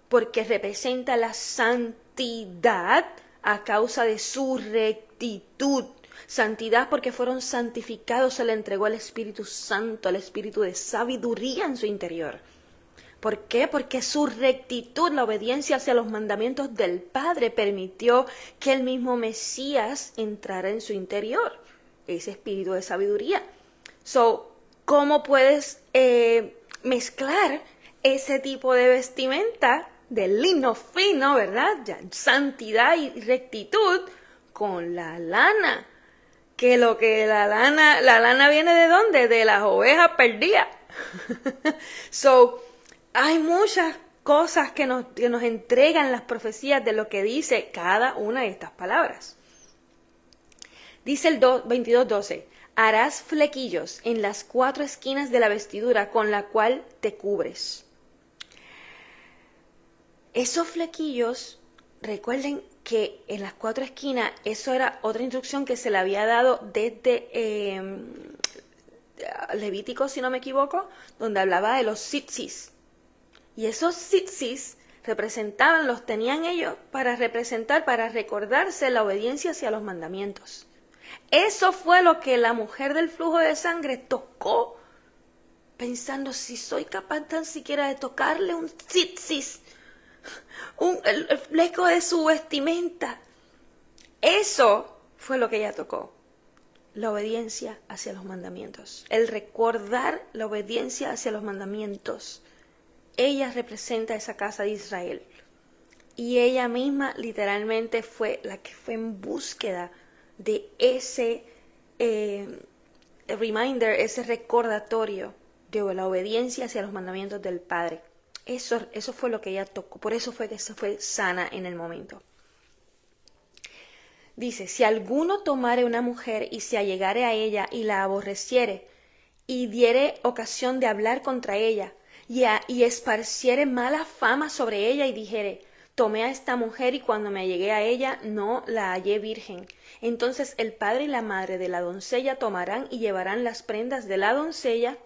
Porque representa la santidad a causa de su rectitud. Santidad porque fueron santificados, se le entregó al Espíritu Santo, al Espíritu de sabiduría en su interior. ¿Por qué? Porque su rectitud, la obediencia hacia los mandamientos del Padre permitió que el mismo Mesías entrara en su interior, ese espíritu de sabiduría. ¿Cómo puedes mezclar ese tipo de vestimenta del lino fino, ¿verdad? Santidad y rectitud con la lana? Que la lana viene ¿de dónde? De las ovejas perdidas. Hay muchas cosas que nos entregan las profecías de lo que dice cada una de estas palabras. Dice el 22:12, harás flequillos en las 4 esquinas de la vestidura con la cual te cubres. Esos flequillos, recuerden que en las 4 esquinas, eso era otra instrucción que se le había dado desde Levítico, si no me equivoco, donde hablaba de los tzitzis. Y esos tzitzis los tenían ellos para representar, para recordarse la obediencia hacia los mandamientos. Eso fue lo que la mujer del flujo de sangre tocó, pensando si soy capaz tan siquiera de tocarle un tzitzis, el fleco de su vestimenta. Eso fue lo que ella tocó. La obediencia hacia los mandamientos. El recordar la obediencia hacia los mandamientos. Ella representa esa casa de Israel. Y ella misma literalmente fue la que fue en búsqueda de ese reminder, ese recordatorio de la obediencia hacia los mandamientos del Padre. Eso fue lo que ella tocó, por eso fue que se fue sana en el momento. Dice, si alguno tomare una mujer y se allegare a ella y la aborreciere, y diere ocasión de hablar contra ella, y esparciere mala fama sobre ella, y dijere, tomé a esta mujer y cuando me allegué a ella no la hallé virgen. Entonces el padre y la madre de la doncella tomarán y llevarán las prendas de la doncella,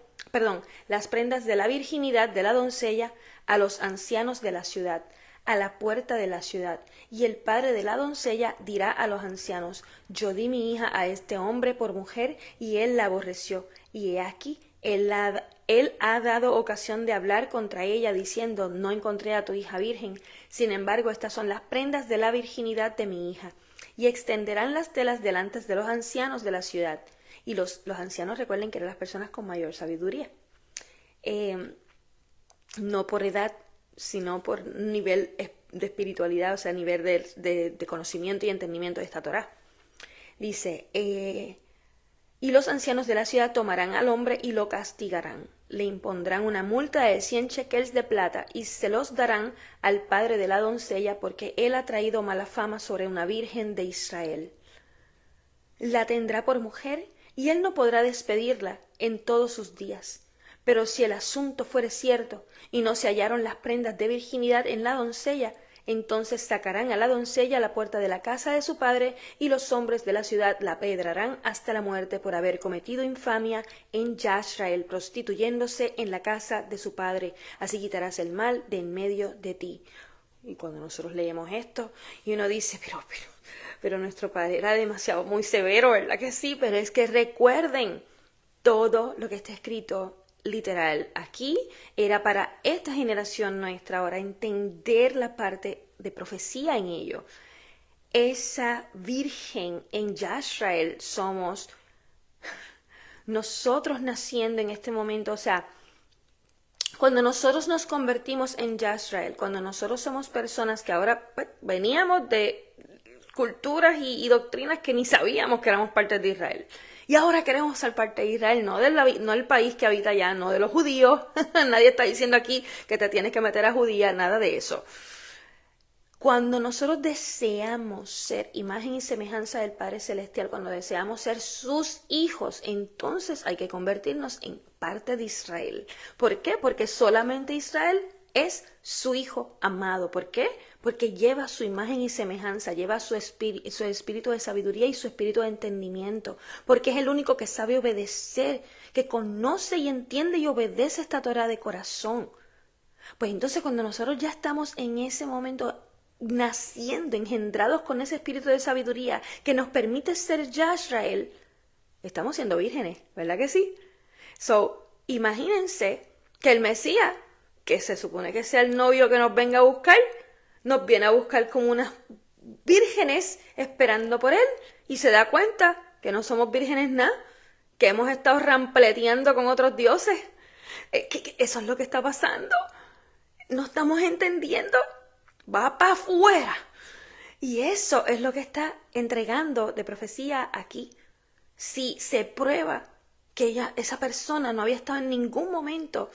las prendas de la virginidad de la doncella a los ancianos de la ciudad, a la puerta de la ciudad, y el padre de la doncella dirá a los ancianos, yo di mi hija a este hombre por mujer, y él la aborreció, y he aquí, él ha dado ocasión de hablar contra ella, diciendo, no encontré a tu hija virgen, sin embargo estas son las prendas de la virginidad de mi hija, y extenderán las telas delante de los ancianos de la ciudad, y los ancianos recuerden que eran las personas con mayor sabiduría, no por edad, sino por nivel de espiritualidad, o sea, nivel de conocimiento y entendimiento de esta Torá. Dice, y los ancianos de la ciudad tomarán al hombre y lo castigarán. Le impondrán una multa de 100 shekels de plata y se los darán al padre de la doncella porque él ha traído mala fama sobre una virgen de Israel. La tendrá por mujer y él no podrá despedirla en todos sus días. Pero si el asunto fuere cierto y no se hallaron las prendas de virginidad en la doncella, entonces sacarán a la doncella a la puerta de la casa de su padre y los hombres de la ciudad la apedrarán hasta la muerte por haber cometido infamia en Yasrael, prostituyéndose en la casa de su padre. Así quitarás el mal de en medio de ti. Y cuando nosotros leemos esto y uno dice, pero nuestro padre era demasiado muy severo, ¿verdad que sí? Pero es que recuerden todo lo que está escrito literal aquí era para esta generación nuestra ahora entender la parte de profecía en ello. Esa virgen en Yasrael somos nosotros naciendo en este momento, o sea, cuando nosotros nos convertimos en Yasrael, cuando nosotros somos personas que ahora veníamos de culturas y doctrinas que ni sabíamos que éramos parte de Israel. Y ahora queremos ser parte de Israel, no del país que habita allá, no de los judíos. Nadie está diciendo aquí que te tienes que meter a judía, nada de eso. Cuando nosotros deseamos ser imagen y semejanza del Padre Celestial, cuando deseamos ser sus hijos, entonces hay que convertirnos en parte de Israel. ¿Por qué? Porque solamente Israel es su hijo amado. ¿Por qué? Porque lleva su imagen y semejanza, lleva su espíritu de sabiduría y su espíritu de entendimiento, porque es el único que sabe obedecer, que conoce y entiende y obedece esta Torá de corazón. Pues entonces cuando nosotros ya estamos en ese momento naciendo, engendrados con ese espíritu de sabiduría que nos permite ser Yasrael, estamos siendo vírgenes, ¿verdad que sí? So, imagínense que el Mesías, que se supone que sea el novio que nos venga a buscar, nos viene a buscar como unas vírgenes esperando por él y se da cuenta que no somos vírgenes nada, que hemos estado rampleteando con otros dioses. Que eso es lo que está pasando. No estamos entendiendo. Va para afuera. Y eso es lo que está entregando de profecía aquí. Si se prueba que esa persona no había estado en ningún momento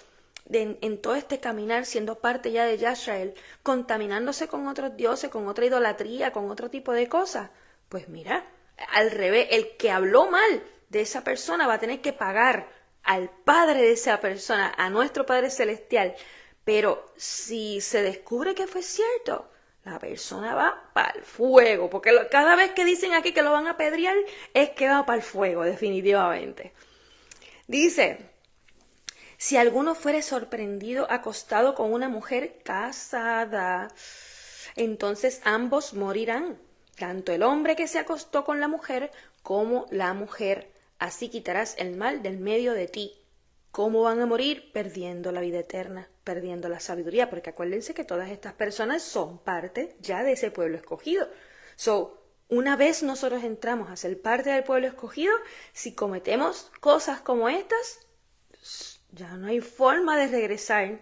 en todo este caminar siendo parte ya de Yasrael, contaminándose con otros dioses, con otra idolatría, con otro tipo de cosas, pues mira, al revés, el que habló mal de esa persona va a tener que pagar al padre de esa persona, a nuestro Padre Celestial. Pero si se descubre que fue cierto, la persona va para el fuego, porque cada vez que dicen aquí que lo van a apedrear, es que va para el fuego, definitivamente. Dice, si alguno fuere sorprendido acostado con una mujer casada, entonces ambos morirán, tanto el hombre que se acostó con la mujer como la mujer. Así quitarás el mal del medio de ti. ¿Cómo van a morir? Perdiendo la vida eterna, perdiendo la sabiduría, porque acuérdense que todas estas personas son parte ya de ese pueblo escogido. So, una vez nosotros entramos a ser parte del pueblo escogido, si cometemos cosas como estas, ya no hay forma de regresar.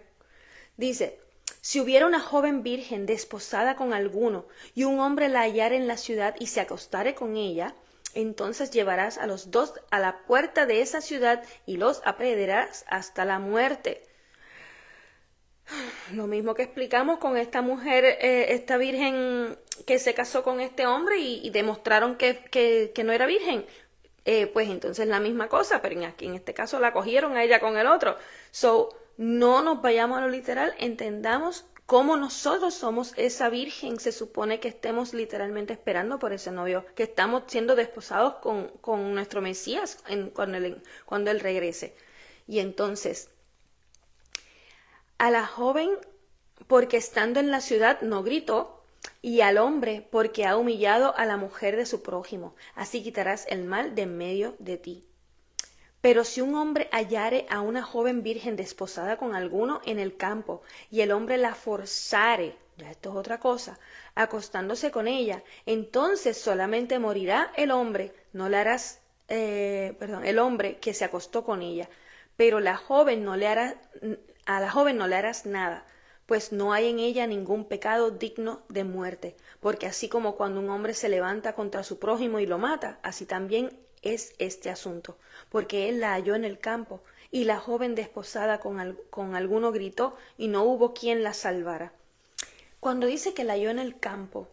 Dice, Si hubiera una joven virgen desposada con alguno, y un hombre la hallare en la ciudad y se acostare con ella, entonces llevarás a los dos a la puerta de esa ciudad y los aprenderás hasta la muerte. Lo mismo que explicamos con esta mujer, esta virgen que se casó con este hombre y demostraron que no era virgen. Pues entonces la misma cosa, pero aquí en este caso la cogieron a ella con el otro. So, no nos vayamos a lo literal, entendamos cómo nosotros somos esa virgen. Se supone que estemos literalmente esperando por ese novio, que estamos siendo desposados con nuestro Mesías cuando él regrese. Y entonces, a la joven porque estando en la ciudad no gritó, y al hombre porque ha humillado a la mujer de su prójimo, así quitarás el mal de en medio de ti. Pero si un hombre hallare a una joven virgen desposada con alguno en el campo, y el hombre la forzare, ya esto es otra cosa, acostándose con ella, entonces solamente morirá el hombre, no le harás, el hombre que se acostó con ella, pero la joven no le hará, a la joven no le harás nada, pues no hay en ella ningún pecado digno de muerte, porque así como cuando un hombre se levanta contra su prójimo y lo mata, así también es este asunto, porque él la halló en el campo, y la joven desposada con alguno gritó, y no hubo quien la salvara. Cuando dice que la halló en el campo,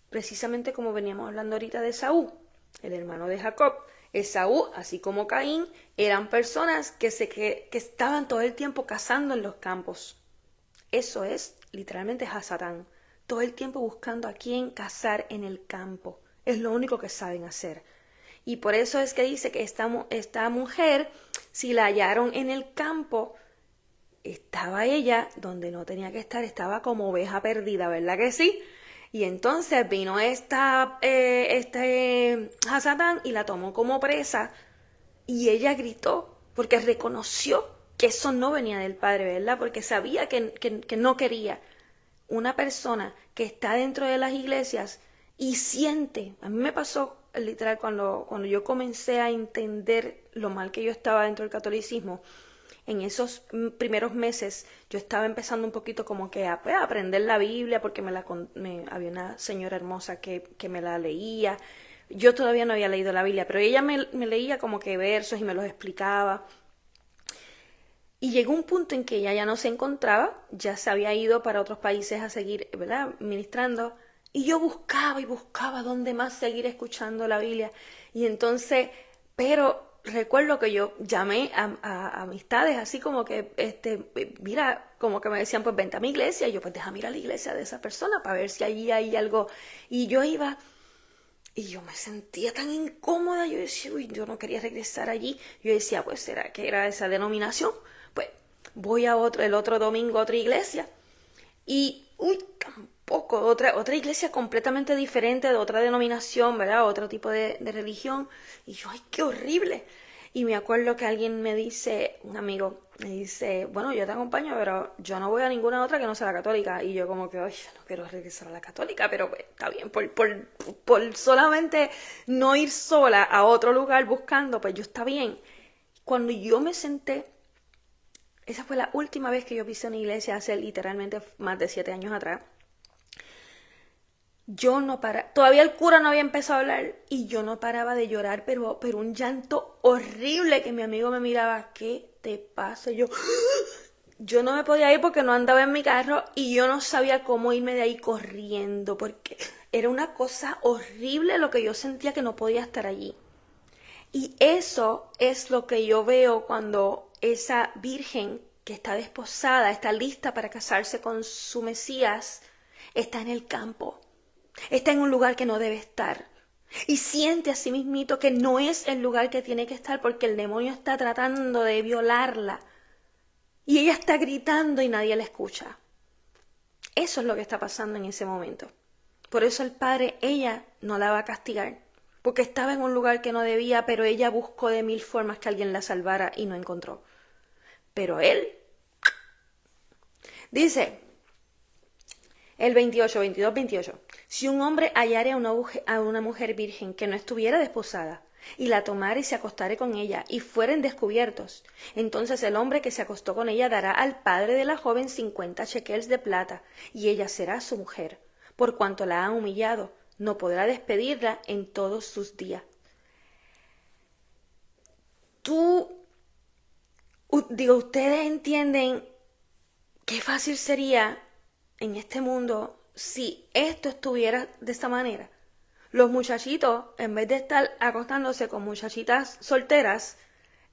precisamente como veníamos hablando ahorita de Esaú, el hermano de Jacob, Esaú, así como Caín, eran personas que estaban todo el tiempo cazando en los campos. Eso es literalmente Hasatán, todo el tiempo buscando a quién cazar en el campo. Es lo único que saben hacer. Y por eso es que dice que esta mujer, si la hallaron en el campo, estaba ella donde no tenía que estar, estaba como oveja perdida, ¿verdad que sí? Y entonces vino Hasatán y la tomó como presa, y ella gritó porque reconoció que eso no venía del Padre, ¿verdad? Porque sabía que no quería. Una persona que está dentro de las iglesias y siente, a mí me pasó literal cuando yo comencé a entender lo mal que yo estaba dentro del catolicismo, en esos primeros meses yo estaba empezando un poquito como que a aprender la Biblia porque había una señora hermosa que me la leía. Yo todavía no había leído la Biblia, pero ella me leía como que versos y me los explicaba. Y llegó un punto en que ella ya no se encontraba, ya se había ido para otros países a seguir, ¿verdad?, ministrando. Y yo buscaba y buscaba dónde más seguir escuchando la Biblia. Y entonces, pero recuerdo que yo llamé a amistades así como que, mira, como que me decían, pues vente a mi iglesia. Y yo, pues déjame ir a la iglesia de esa persona para ver si allí hay algo. Y yo iba y yo me sentía tan incómoda. Yo decía, uy, yo no quería regresar allí. Yo decía, pues será que era esa denominación. Pues voy el otro domingo a otra iglesia. Y, uy, tampoco, otra iglesia completamente diferente, de otra denominación, ¿verdad? Otro tipo de religión. Y yo, ay, qué horrible. Y me acuerdo que alguien me dice, un amigo, me dice, bueno, yo te acompaño, pero yo no voy a ninguna otra que no sea la católica. Y yo como que, ay, no quiero regresar a la católica, pero pues, está bien, por solamente no ir sola a otro lugar buscando, pues yo está bien. Cuando yo me senté, esa fue la última vez que yo pisé una iglesia hace literalmente más de 7 años atrás. Yo no paraba, todavía el cura no había empezado a hablar y yo no paraba de llorar, pero un llanto horrible que mi amigo me miraba, ¿qué te pasa? Yo no me podía ir porque no andaba en mi carro y yo no sabía cómo irme de ahí corriendo porque era una cosa horrible lo que yo sentía, que no podía estar allí. Y eso es lo que yo veo cuando esa virgen que está desposada, está lista para casarse con su Mesías, está en el campo, está en un lugar que no debe estar. Y siente a sí mismito que no es el lugar que tiene que estar porque el demonio está tratando de violarla. Y ella está gritando y nadie la escucha. Eso es lo que está pasando en ese momento. Por eso el padre, ella no la va a castigar, porque estaba en un lugar que no debía, pero ella buscó de 1000 formas que alguien la salvara y no encontró. Pero él dice, el 22, 28. Si un hombre hallare a una mujer virgen que no estuviera desposada, y la tomare y se acostare con ella, y fueren descubiertos, entonces el hombre que se acostó con ella dará al padre de la joven 50 shekels de plata, y ella será su mujer, por cuanto la ha humillado, no podrá despedirla en todos sus días. Ustedes entienden qué fácil sería en este mundo si esto estuviera de esta manera. Los muchachitos, en vez de estar acostándose con muchachitas solteras,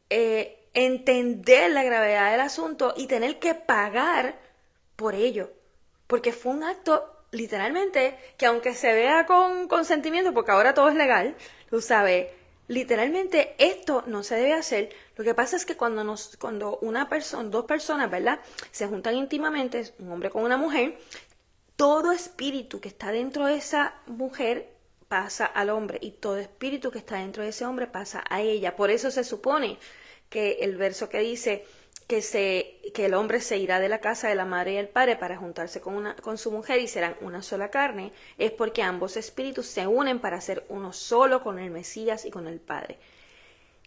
entender la gravedad del asunto y tener que pagar por ello. Porque fue un acto, literalmente, que aunque se vea con consentimiento, porque ahora todo es legal, tú sabes, literalmente esto no se debe hacer. Lo que pasa es que cuando dos personas, ¿verdad?, se juntan íntimamente, un hombre con una mujer, todo espíritu que está dentro de esa mujer pasa al hombre y todo espíritu que está dentro de ese hombre pasa a ella. Por eso se supone que el verso que dice que el hombre se irá de la casa de la madre y el padre para juntarse con su mujer y serán una sola carne, es porque ambos espíritus se unen para ser uno solo con el Mesías y con el Padre.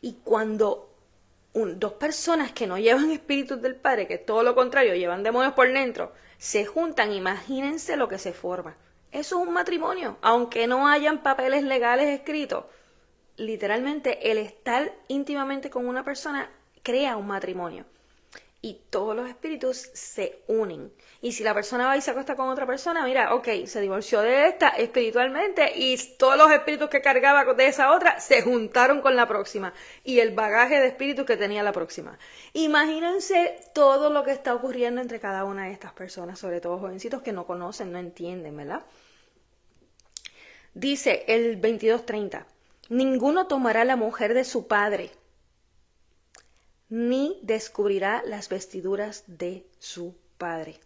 Y cuando dos personas que no llevan espíritus del Padre, que es todo lo contrario, llevan demonios por dentro, se juntan, imagínense lo que se forma. Eso es un matrimonio, aunque no hayan papeles legales escritos. Literalmente, el estar íntimamente con una persona crea un matrimonio. Y todos los espíritus se unen. Y si la persona va y se acuesta con otra persona, mira, ok, se divorció de esta espiritualmente y todos los espíritus que cargaba de esa otra se juntaron con la próxima. Y el bagaje de espíritus que tenía la próxima. Imagínense todo lo que está ocurriendo entre cada una de estas personas, sobre todo jovencitos que no conocen, no entienden, ¿verdad? Dice el 22:30, ninguno tomará la mujer de su padre, ni descubrirá las vestiduras de su padre.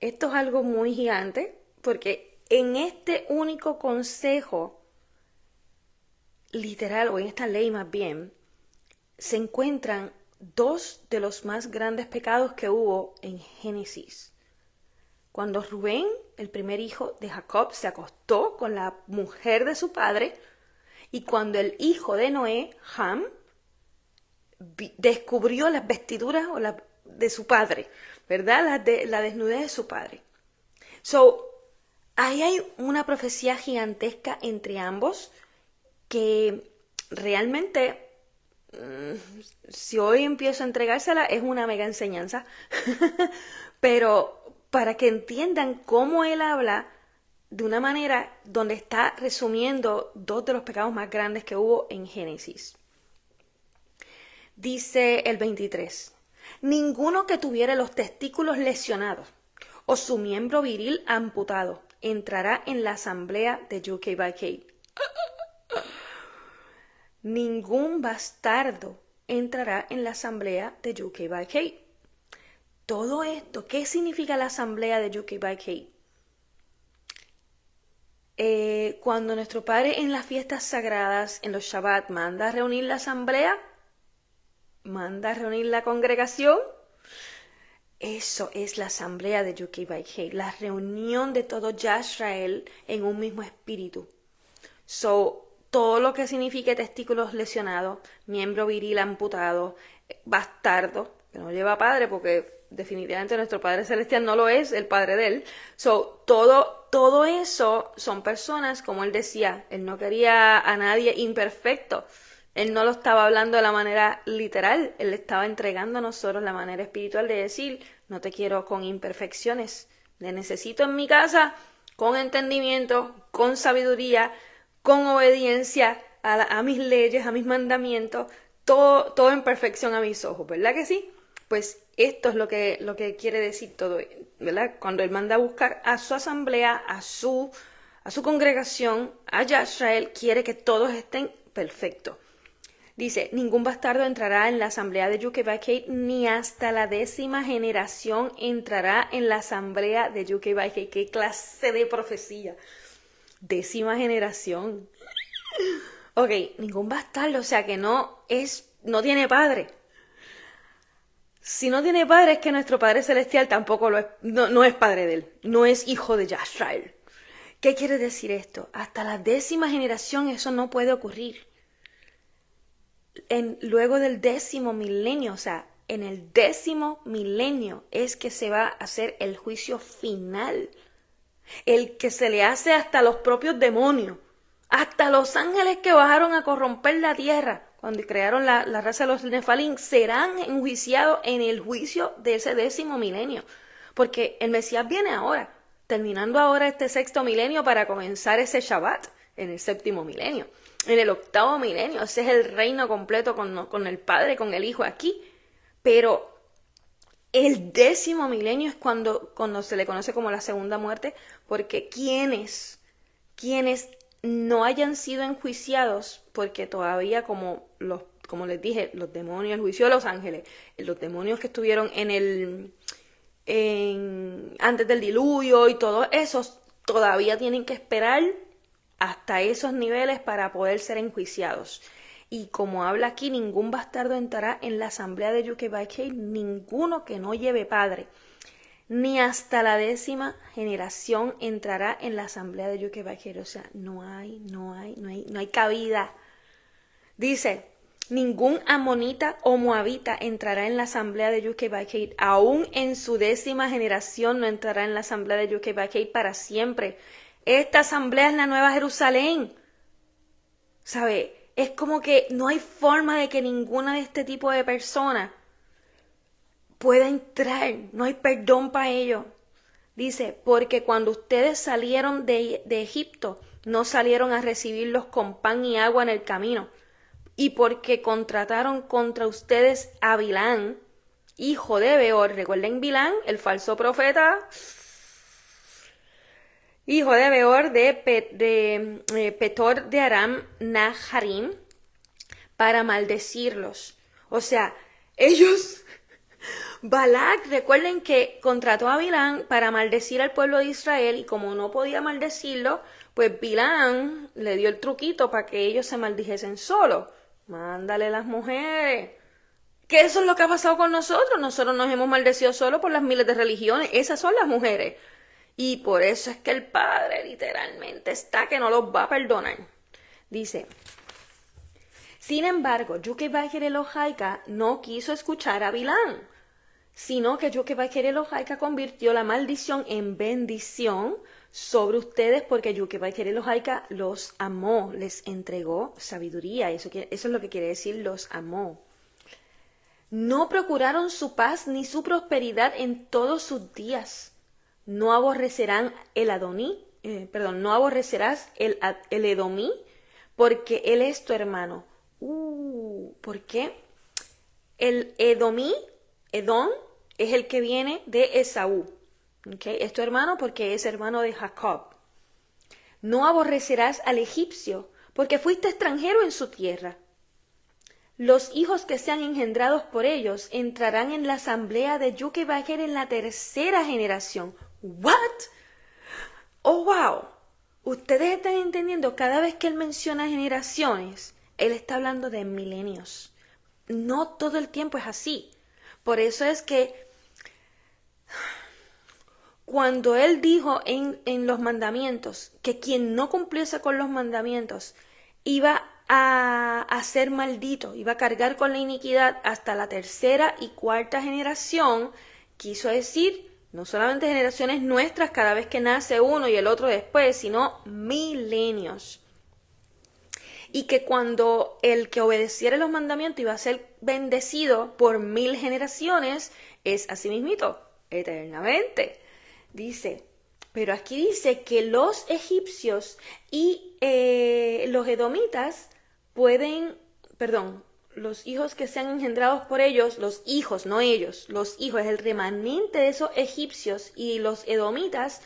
Esto es algo muy gigante, porque en este único consejo, literal, o en esta ley más bien, se encuentran dos de los más grandes pecados que hubo en Génesis. Cuando Rubén, el primer hijo de Jacob, se acostó con la mujer de su padre, y cuando el hijo de Noé, Ham, descubrió las vestiduras de su padre, ¿verdad? La desnudez de su padre. Ahí hay una profecía gigantesca entre ambos que realmente, si hoy empiezo a entregársela, es una mega enseñanza, pero para que entiendan cómo él habla de una manera donde está resumiendo dos de los pecados más grandes que hubo en Génesis. Dice el 23, ninguno que tuviere los testículos lesionados o su miembro viril amputado entrará en la asamblea de UKBK. Ningún bastardo entrará en la asamblea de UKBK. Todo esto, ¿qué significa la asamblea de UKBK? Cuando nuestro Padre en las fiestas sagradas, en los Shabbat, manda a reunir la asamblea, manda a reunir la congregación, eso es la asamblea de UKBK, la reunión de todo Yisrael en un mismo espíritu. Todo lo que signifique testículos lesionados, miembro viril amputado, bastardo, que no lleva padre porque definitivamente nuestro Padre Celestial no lo es, el Padre de él. Todo eso son personas, como él decía, él no quería a nadie imperfecto. Él no lo estaba hablando de la manera literal, él estaba entregando a nosotros la manera espiritual de decir, no te quiero con imperfecciones, te necesito en mi casa con entendimiento, con sabiduría, con obediencia a mis leyes, a mis mandamientos, todo en perfección a mis ojos, ¿verdad que sí? Pues esto es lo que quiere decir todo, ¿verdad? Cuando él manda a buscar a su asamblea, a su congregación, a Yisrael, quiere que todos estén perfectos. Dice, ningún bastardo entrará en la asamblea de UKBK, ni hasta la 10ª generación entrará en la asamblea de UKBK. ¿Qué clase de profecía? 10ª generación. Ok, ningún bastardo, o sea que no tiene padre. Si no tiene padre es que nuestro Padre Celestial tampoco no es padre de él, no es hijo de Yisrael. ¿Qué quiere decir esto? Hasta la 10ª generación eso no puede ocurrir. Luego del 10º milenio, o sea, en el 10º milenio es que se va a hacer el juicio final, el que se le hace hasta a los propios demonios, hasta los ángeles que bajaron a corromper la tierra cuando crearon la raza de los Nefalim, serán enjuiciados en el juicio de ese 10º milenio, porque el Mesías viene ahora, terminando ahora este 6º milenio para comenzar ese Shabbat en el 7º milenio. En el 8º milenio, ese es el reino completo con el Padre, con el Hijo aquí. Pero el 10º milenio es cuando se le conoce como la segunda muerte, porque quienes no hayan sido enjuiciados, porque todavía como les dije, los demonios, el juicio de los ángeles, los demonios que estuvieron antes del diluvio y todos esos, todavía tienen que esperar hasta esos niveles para poder ser enjuiciados. Y como habla aquí, ningún bastardo entrará en la asamblea de Yud-Kei-Vay-Kei, ninguno que no lleve padre, ni hasta la 10ª generación entrará en la asamblea de Yud-Kei-Vay-Kei. O sea, no hay cabida. Dice, ningún amonita o moabita entrará en la asamblea de Yud-Kei-Vay-Kei, aún en su 10ª generación no entrará en la asamblea de Yud-Kei-Vay-Kei para siempre. Esta asamblea es la Nueva Jerusalén. ¿Sabe? Es como que no hay forma de que ninguna de este tipo de personas pueda entrar. No hay perdón para ellos. Dice, porque cuando ustedes salieron de Egipto, no salieron a recibirlos con pan y agua en el camino. Y porque contrataron contra ustedes a Bilán, hijo de Beor. Recuerden Bilán, el falso profeta, hijo de Beor de Petor de Aram Naharim, para maldecirlos. O sea, ellos, Balac, recuerden que contrató a Bilán para maldecir al pueblo de Israel, y como no podía maldecirlo, pues Bilán le dio el truquito para que ellos se maldijesen solos. Mándale las mujeres. Que eso es lo que ha pasado con nosotros. Nosotros nos hemos maldecido solo por las miles de religiones. Esas son las mujeres. Y por eso es que el Padre literalmente está que no los va a perdonar. Dice, sin embargo, Yud-Kei-Vay-Kei Elohai-Ka no quiso escuchar a Bilán, sino que Yud-Kei-Vay-Kei Elohai-Ka convirtió la maldición en bendición sobre ustedes, porque Yud-Kei-Vay-Kei Elohai-Ka los amó, les entregó sabiduría. Eso es lo que quiere decir los amó. No procuraron su paz ni su prosperidad en todos sus días. No aborrecerán no aborrecerás el edomí, porque él es tu hermano. ¿Por qué? El Edom, es el que viene de Esaú. ¿Okay? Es tu hermano porque es hermano de Jacob. No aborrecerás al egipcio, porque fuiste extranjero en su tierra. Los hijos que sean engendrados por ellos entrarán en la asamblea de Yud-Kei-Vay-Kei en la 3ª generación. ¿What? ¡Oh, wow! Ustedes están entendiendo, cada vez que él menciona generaciones, él está hablando de milenios. No todo el tiempo es así. Por eso es que cuando él dijo en los mandamientos que quien no cumpliese con los mandamientos iba a ser maldito, iba a cargar con la iniquidad hasta la 3ª y 4ª generación, quiso decir no solamente generaciones nuestras cada vez que nace uno y el otro después, sino milenios. Y que cuando el que obedeciera los mandamientos iba a ser bendecido por 1000 generaciones, es así mismito, eternamente. Dice, pero aquí dice que los egipcios y los edomitas los hijos que sean engendrados por ellos, los hijos, no ellos, los hijos, el remanente de esos egipcios y los edomitas,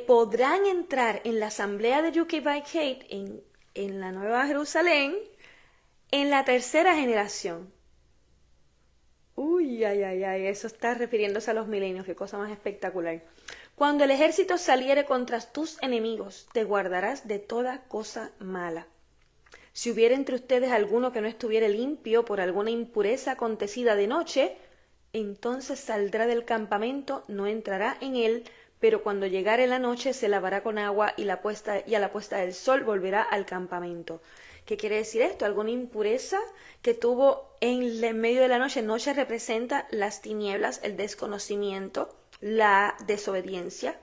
podrán entrar en la asamblea de Yud-Kei-Vay-Kei en la Nueva Jerusalén en la 3ª generación. Eso está refiriéndose a los milenios, qué cosa más espectacular. Cuando el ejército saliere contra tus enemigos, te guardarás de toda cosa mala. Si hubiera entre ustedes alguno que no estuviere limpio por alguna impureza acontecida de noche, entonces saldrá del campamento, no entrará en él, pero cuando llegare la noche se lavará con agua y a la puesta del sol volverá al campamento. ¿Qué quiere decir esto? Alguna impureza que tuvo en medio de la noche. Noche representa las tinieblas, el desconocimiento, la desobediencia.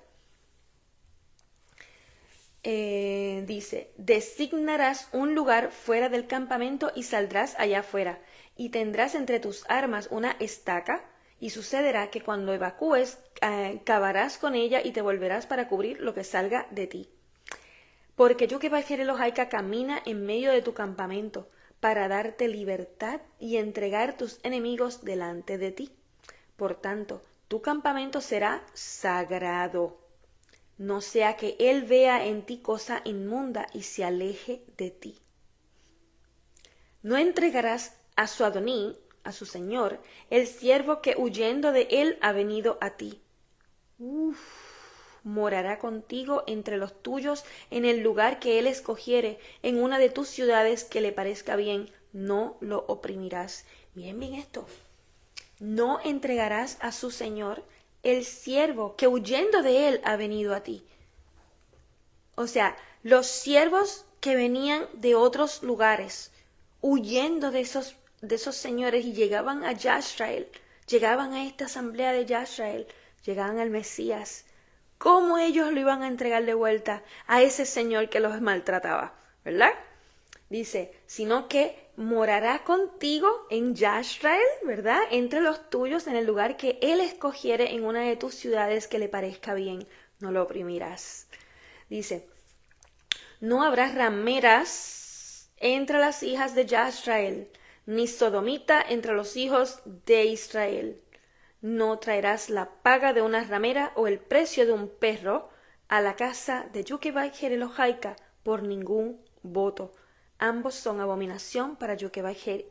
Dice, designarás un lugar fuera del campamento y saldrás allá afuera, y tendrás entre tus armas una estaca, y sucederá que cuando evacúes, cavarás con ella y te volverás para cubrir lo que salga de ti. Porque Yukebajere camina en medio de tu campamento, para darte libertad y entregar tus enemigos delante de ti. Por tanto, tu campamento será sagrado. No sea que él vea en ti cosa inmunda y se aleje de ti. No entregarás a su Adoní, a su señor, el siervo que huyendo de él ha venido a ti. Morará contigo entre los tuyos en el lugar que él escogiere, en una de tus ciudades que le parezca bien, no lo oprimirás. Miren bien esto. No entregarás a su señor el siervo que huyendo de él ha venido a ti. O sea, los siervos que venían de otros lugares, huyendo de esos señores y llegaban a Yashrael, llegaban a esta asamblea de Yashrael, llegaban al Mesías. ¿Cómo ellos lo iban a entregar de vuelta a ese señor que los maltrataba? ¿Verdad? Dice, sino que morará contigo en Yashrael, ¿verdad? Entre los tuyos en el lugar que él escogiere en una de tus ciudades que le parezca bien, no lo oprimirás. Dice, no habrá rameras entre las hijas de Yashrael, ni sodomita entre los hijos de Israel. No traerás la paga de una ramera o el precio de un perro a la casa de Yukebajere por ningún voto. Ambos son abominación para Yukebajere.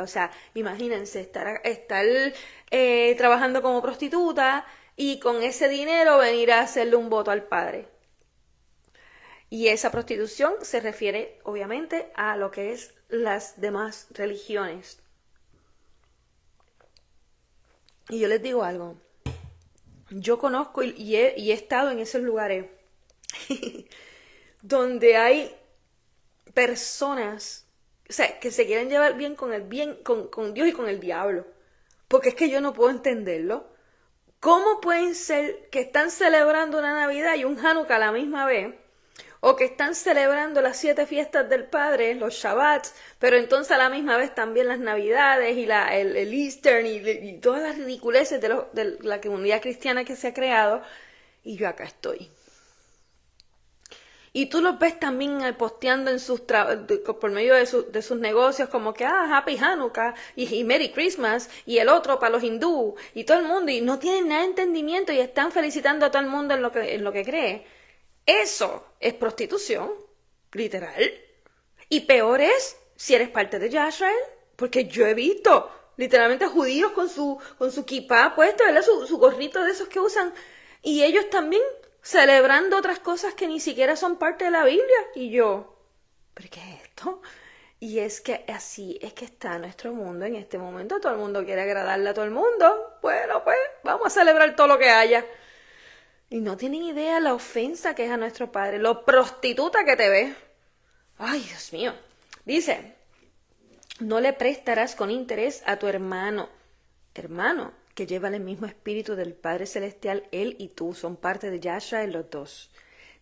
O sea, imagínense estar trabajando como prostituta y con ese dinero venir a hacerle un voto al padre. Y esa prostitución se refiere obviamente a lo que es las demás religiones. Y yo les digo algo, yo conozco y he estado en esos lugares donde hay personas, o sea, que se quieren llevar bien con Dios y con el diablo, porque es que yo no puedo entenderlo. ¿Cómo pueden ser que están celebrando una Navidad y un Hanukkah a la misma vez? O que están celebrando las 7 fiestas del Padre, los Shabbats, pero entonces a la misma vez también las Navidades y el Easter y todas las ridiculeces de la comunidad cristiana que se ha creado, y yo acá estoy. Y tú los ves también posteando por medio de sus negocios como que, Happy Hanukkah y Merry Christmas y el otro para los hindú y todo el mundo, y no tienen nada de entendimiento y están felicitando a todo el mundo en lo que cree. Eso es prostitución, literal. Y peor es si eres parte de Yashrael, porque yo he visto literalmente judíos con su kippah puesto, ¿verdad? Su gorrito de esos que usan, y ellos también celebrando otras cosas que ni siquiera son parte de la Biblia. Y yo, ¿pero qué es esto? Y es que así es que está nuestro mundo en este momento. Todo el mundo quiere agradarle a todo el mundo. Bueno, pues vamos a celebrar todo lo que haya. Y no tienen idea la ofensa que es a nuestro Padre, lo prostituta que te ves. Ay, Dios mío. Dice, no le prestarás con interés a tu hermano, que lleva el mismo espíritu del Padre Celestial, él y tú, son parte de Yashrael los dos.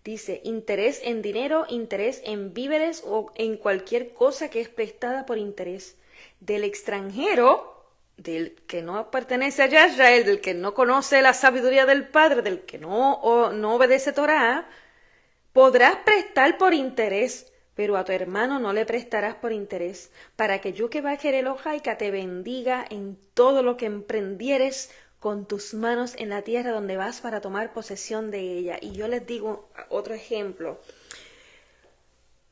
Dice, interés en dinero, interés en víveres o en cualquier cosa que es prestada por interés. Del extranjero, del que no pertenece a Yashrael, del que no conoce la sabiduría del Padre, del que no obedece Torá, podrás prestar por interés, pero a tu hermano no le prestarás por interés, para que Yukebajere te bendiga en todo lo que emprendieres con tus manos en la tierra donde vas para tomar posesión de ella. Y yo les digo otro ejemplo.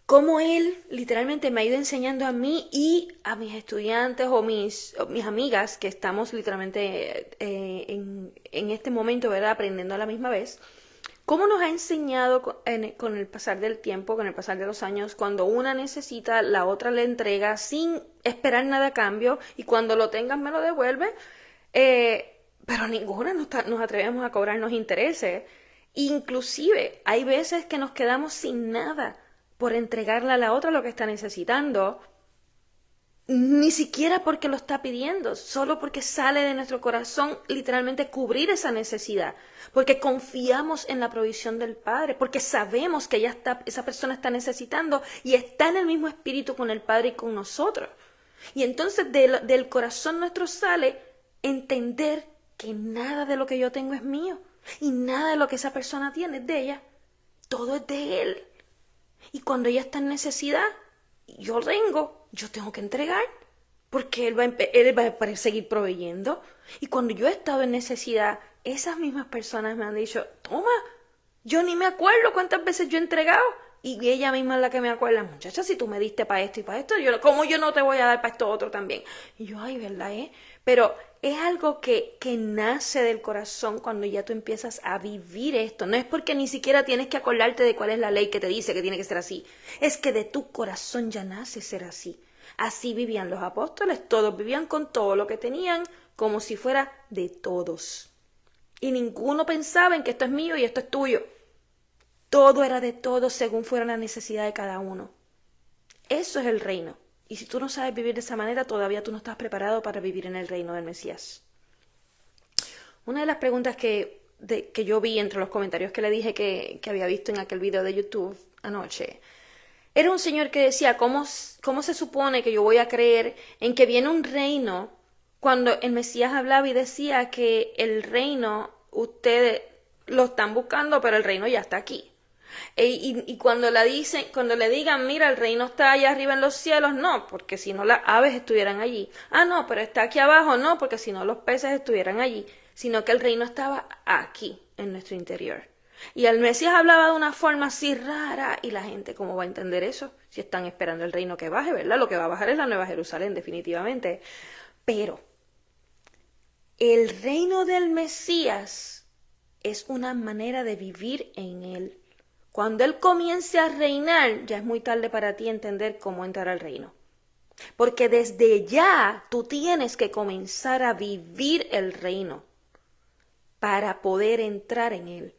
Cómo él literalmente me ha ido enseñando a mí y a mis estudiantes o mis amigas que estamos literalmente en este momento, ¿verdad? Aprendiendo a la misma vez. Cómo nos ha enseñado con el pasar del tiempo, con el pasar de los años, cuando una necesita, la otra le entrega sin esperar nada a cambio y cuando lo tengas me lo devuelve. pero ninguna nos atrevemos a cobrarnos intereses. Inclusive hay veces que nos quedamos sin nada por entregarle a la otra lo que está necesitando, ni siquiera porque lo está pidiendo, solo porque sale de nuestro corazón literalmente cubrir esa necesidad, porque confiamos en la provisión del Padre, porque sabemos que esa persona está necesitando y está en el mismo espíritu con el Padre y con nosotros. Y entonces del corazón nuestro sale entender que nada de lo que yo tengo es mío y nada de lo que esa persona tiene es de ella, todo es de él. Y cuando ella está en necesidad, yo tengo que entregar, porque él va a seguir proveyendo. Y cuando yo he estado en necesidad, esas mismas personas me han dicho, toma, yo ni me acuerdo cuántas veces yo he entregado. Y ella misma es la que me acuerda, muchacha, si tú me diste para esto y para esto, ¿cómo yo no te voy a dar para esto otro también? Y yo, ay, ¿verdad, Pero es algo que nace del corazón cuando ya tú empiezas a vivir esto. No es porque ni siquiera tienes que acordarte de cuál es la ley que te dice que tiene que ser así. Es que de tu corazón ya nace ser así. Así vivían los apóstoles, todos vivían con todo lo que tenían como si fuera de todos. Y ninguno pensaba en que esto es mío y esto es tuyo. Todo era de todos según fuera la necesidad de cada uno. Eso es el reino. Y si tú no sabes vivir de esa manera, todavía tú no estás preparado para vivir en el reino del Mesías. Una de las preguntas que yo vi entre los comentarios que le dije que había visto en aquel video de YouTube anoche, era un señor que decía, ¿cómo se supone que yo voy a creer en que viene un reino cuando el Mesías hablaba y decía que el reino, ustedes lo están buscando, pero el reino ya está aquí? Y cuando le digan, mira, el reino está allá arriba en los cielos, no, porque si no las aves estuvieran allí. Ah, no, pero está aquí abajo, no, porque si no los peces estuvieran allí, sino que el reino estaba aquí, en nuestro interior. Y el Mesías hablaba de una forma así rara, y la gente, ¿cómo va a entender eso? Si están esperando el reino que baje, ¿verdad? Lo que va a bajar es la Nueva Jerusalén, definitivamente. Pero el reino del Mesías es una manera de vivir en él. Cuando él comience a reinar, ya es muy tarde para ti entender cómo entrar al reino. Porque desde ya tú tienes que comenzar a vivir el reino para poder entrar en él.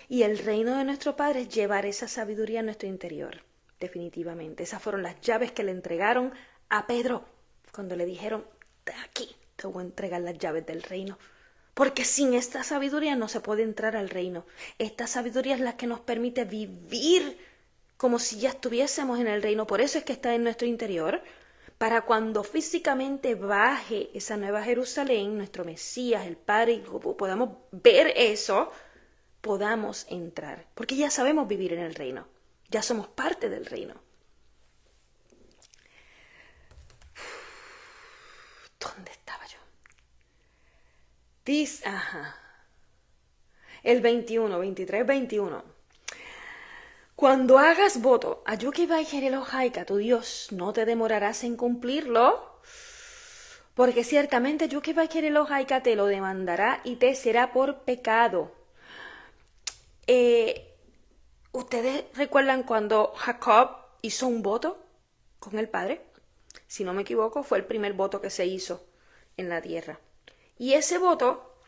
Y el reino de nuestro Padre es llevar esa sabiduría a nuestro interior, definitivamente. Esas fueron las llaves que le entregaron a Pedro cuando le dijeron, de aquí te voy a entregar las llaves del reino. Porque sin esta sabiduría no se puede entrar al reino. Esta sabiduría es la que nos permite vivir como si ya estuviésemos en el reino. Por eso es que está en nuestro interior, para cuando físicamente baje esa nueva Jerusalén, nuestro Mesías, el Padre, y podamos ver eso, podamos entrar. Porque ya sabemos vivir en el reino. Ya somos parte del reino. ¿Dónde estaba yo? El 21, 23, 21. Cuando hagas voto a Yukibaijerelojaika, tu Dios, no te demorarás en cumplirlo, porque ciertamente Yukibaijerelojaika te lo demandará y te será por pecado. ¿Ustedes recuerdan cuando Jacob hizo un voto con el Padre? Si no me equivoco, fue el primer voto que se hizo en la tierra. Y ese voto,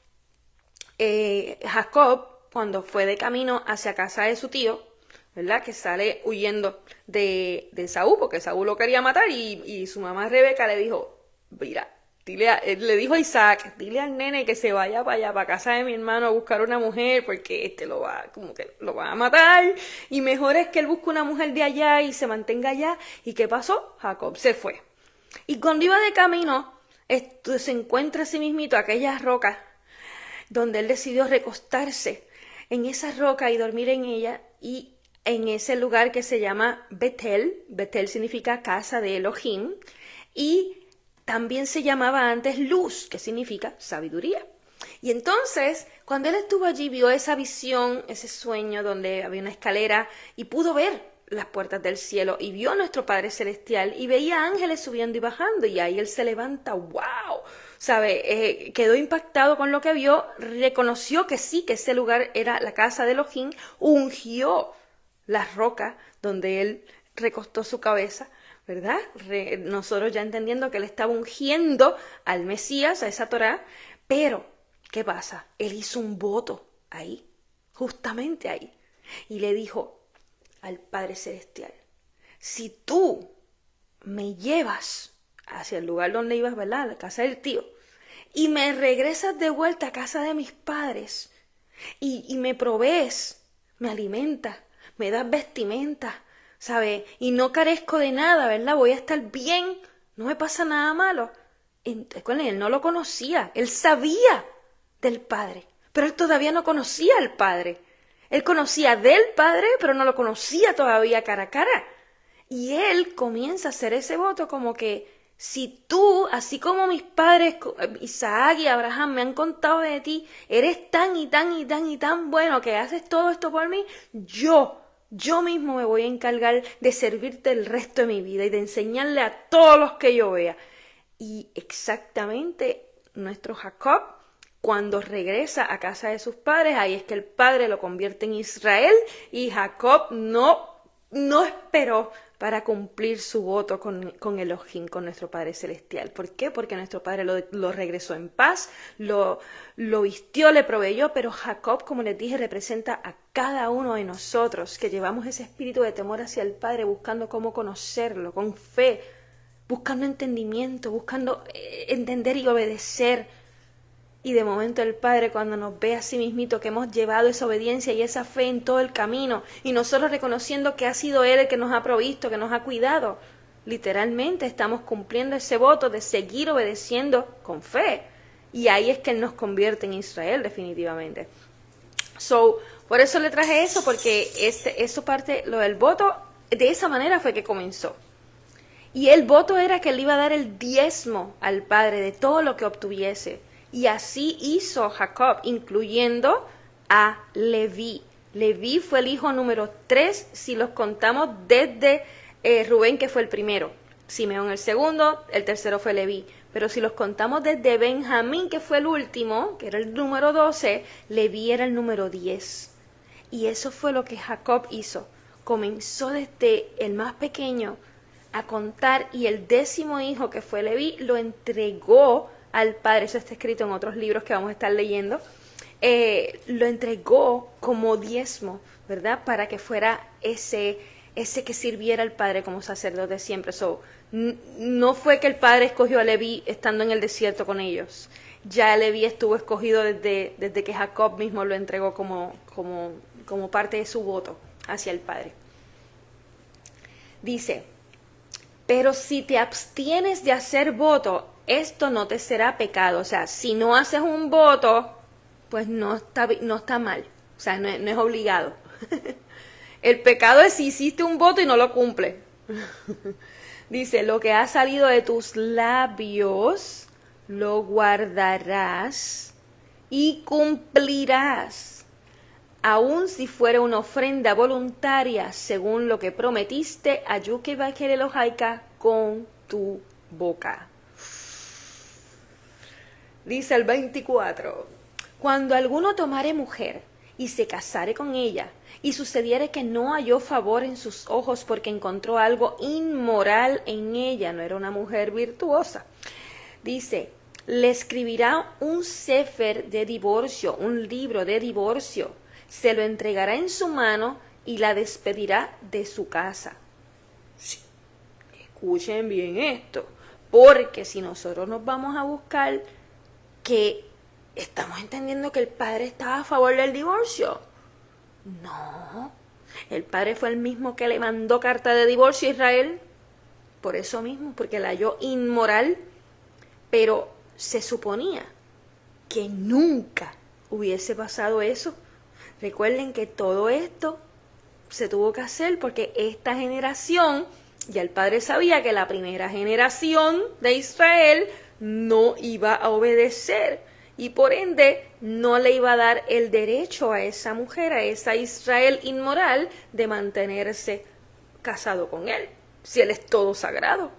Jacob, cuando fue de camino hacia casa de su tío, ¿verdad? Que sale huyendo de Saúl, porque Saúl lo quería matar, y su mamá Rebeca le dijo, mira, le dijo a Isaac, dile al nene que se vaya para allá, para casa de mi hermano, a buscar una mujer, porque como que lo va a matar, y mejor es que él busque una mujer de allá y se mantenga allá. ¿Y qué pasó? Jacob se fue. Y cuando iba de camino, se encuentra a sí mismito aquellas rocas donde él decidió recostarse en esa roca y dormir en ella, y en ese lugar que se llama Betel. Betel significa casa de Elohim, y también se llamaba antes Luz, que significa sabiduría. Y entonces, cuando él estuvo allí, vio esa visión, ese sueño donde había una escalera y pudo ver las puertas del cielo y vio a nuestro Padre Celestial y veía ángeles subiendo y bajando, y ahí él se levanta, ¡wow! ¿Sabe? Quedó impactado con lo que vio, reconoció que sí, que ese lugar era la casa de Elohim, ungió las rocas donde él recostó su cabeza, ¿verdad? Nosotros ya entendiendo que él estaba ungiendo al Mesías, a esa Torá, pero ¿qué pasa? Él hizo un voto ahí, justamente ahí, y le dijo al Padre Celestial, si tú me llevas hacia el lugar donde ibas, ¿verdad? A la casa del tío, y me regresas de vuelta a casa de mis padres, y me provees, me alimentas, me das vestimenta, ¿sabes? Y no carezco de nada, ¿verdad? Voy a estar bien, no me pasa nada malo. Entonces, él no lo conocía, él sabía del Padre, pero él todavía no conocía al Padre. Él conocía del Padre, pero no lo conocía todavía cara a cara. Y él comienza a hacer ese voto como que si tú, así como mis padres, Isaac y Abraham, me han contado de ti, eres tan y tan y tan y tan bueno que haces todo esto por mí, yo mismo me voy a encargar de servirte el resto de mi vida y de enseñarle a todos los que yo vea. Y exactamente nuestro Jacob, cuando regresa a casa de sus padres, ahí es que el padre lo convierte en Israel y Jacob no esperó para cumplir su voto con Elohim, con nuestro Padre Celestial. ¿Por qué? Porque nuestro Padre lo regresó en paz, lo vistió, le proveyó, pero Jacob, como les dije, representa a cada uno de nosotros que llevamos ese espíritu de temor hacia el Padre, buscando cómo conocerlo, con fe, buscando entendimiento, buscando entender y obedecer. Y de momento el Padre, cuando nos ve a sí mismito que hemos llevado esa obediencia y esa fe en todo el camino, y nosotros reconociendo que ha sido Él el que nos ha provisto, que nos ha cuidado, literalmente estamos cumpliendo ese voto de seguir obedeciendo con fe. Y ahí es que Él nos convierte en Israel definitivamente. Por eso le traje eso, porque eso parte, lo del voto, de esa manera fue que comenzó. Y el voto era que él iba a dar el diezmo al Padre de todo lo que obtuviese. Y así hizo Jacob, incluyendo a Leví. Leví fue el hijo número 3, si los contamos desde Rubén, que fue el primero. Simeón el segundo, el tercero fue Leví. Pero si los contamos desde Benjamín, que fue el último, que era el número 12, Leví era el número 10. Y eso fue lo que Jacob hizo. Comenzó desde el más pequeño a contar, y el 10º hijo, que fue Leví, lo entregó al Padre. Eso está escrito en otros libros que vamos a estar leyendo. Lo entregó como diezmo, ¿verdad? Para que fuera ese que sirviera al Padre como sacerdote siempre. No fue que el Padre escogió a Leví estando en el desierto con ellos. Ya Leví estuvo escogido desde que Jacob mismo lo entregó como parte de su voto hacia el Padre. Dice, pero si te abstienes de hacer voto, esto no te será pecado. O sea, si no haces un voto, pues no está mal. O sea, no es obligado. El pecado es si hiciste un voto y no lo cumples. Dice, lo que ha salido de tus labios, lo guardarás y cumplirás, aun si fuera una ofrenda voluntaria, según lo que prometiste a Yuke Baker Elohaika con tu boca. Dice el 24, cuando alguno tomare mujer y se casare con ella, y sucediere que no halló favor en sus ojos porque encontró algo inmoral en ella, no era una mujer virtuosa, dice, le escribirá un sefer de divorcio, un libro de divorcio, se lo entregará en su mano y la despedirá de su casa. Sí. Escuchen bien esto, porque si nosotros nos vamos a buscar que estamos entendiendo que el Padre estaba a favor del divorcio. No, el Padre fue el mismo que le mandó carta de divorcio a Israel, por eso mismo, porque la halló inmoral, pero se suponía que nunca hubiese pasado eso. Recuerden que todo esto se tuvo que hacer porque esta generación, ya el Padre sabía que la primera generación de Israel no iba a obedecer y por ende no le iba a dar el derecho a esa mujer, a esa Israel inmoral, de mantenerse casado con él, si él es todo sagrado,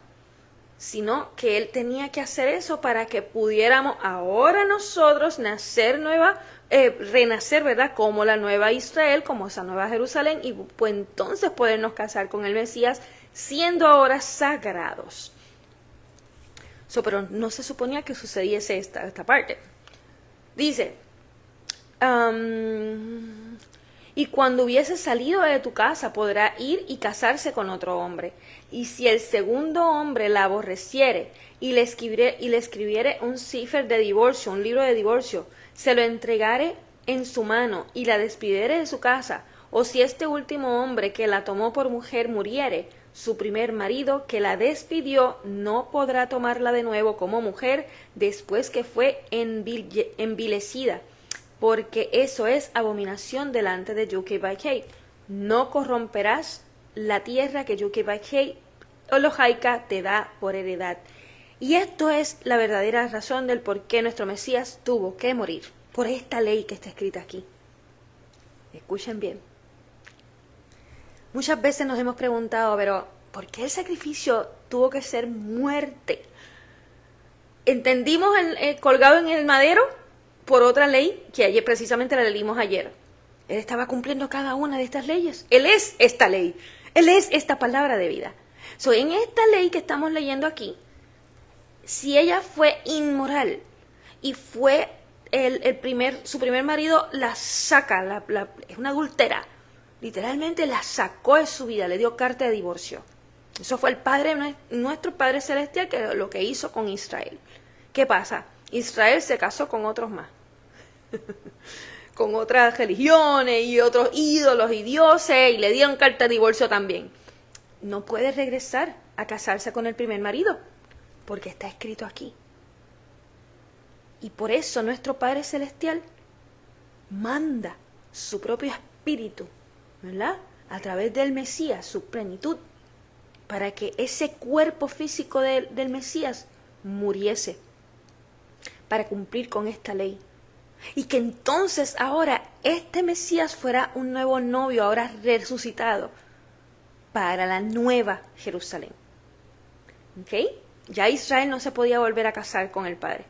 sino que él tenía que hacer eso para que pudiéramos ahora nosotros renacer, ¿verdad? Como la nueva Israel, como esa nueva Jerusalén, y pues entonces podernos casar con el Mesías, siendo ahora sagrados. Pero no se suponía que sucediese esta parte. Dice, y cuando hubiese salido de tu casa podrá ir y casarse con otro hombre. Y si el segundo hombre la aborreciere y le escribiere un cipher de divorcio, un libro de divorcio, se lo entregare en su mano y la despidiere de su casa, o si este último hombre que la tomó por mujer muriere, su primer marido que la despidió no podrá tomarla de nuevo como mujer después que fue envilecida, porque eso es abominación delante de Yahweh. No corromperás la tierra que Yahweh Elohaica te da por heredad. Y esto es la verdadera razón del por qué nuestro Mesías tuvo que morir, por esta ley que está escrita aquí. Escuchen bien. Muchas veces nos hemos preguntado, pero ¿por qué el sacrificio tuvo que ser muerte? Entendimos colgado en el madero por otra ley que ayer precisamente la leímos ayer. Él estaba cumpliendo cada una de estas leyes. Él es esta ley. Él es esta palabra de vida. En esta ley que estamos leyendo aquí, si ella fue inmoral y fue su primer marido la saca, es una adúltera, literalmente la sacó de su vida, le dio carta de divorcio. Eso fue el Padre, nuestro Padre Celestial, que lo que hizo con Israel. ¿Qué pasa? Israel se casó con otros más, con otras religiones y otros ídolos y dioses, y le dieron carta de divorcio también. No puede regresar a casarse con el primer marido, porque está escrito aquí. Y por eso nuestro Padre Celestial manda su propio espíritu, ¿verdad?, a través del Mesías, su plenitud, para que ese cuerpo físico del Mesías muriese, para cumplir con esta ley. Y que entonces ahora este Mesías fuera un nuevo novio, ahora resucitado, para la nueva Jerusalén. ¿Ok? Ya Israel no se podía volver a casar con el Padre.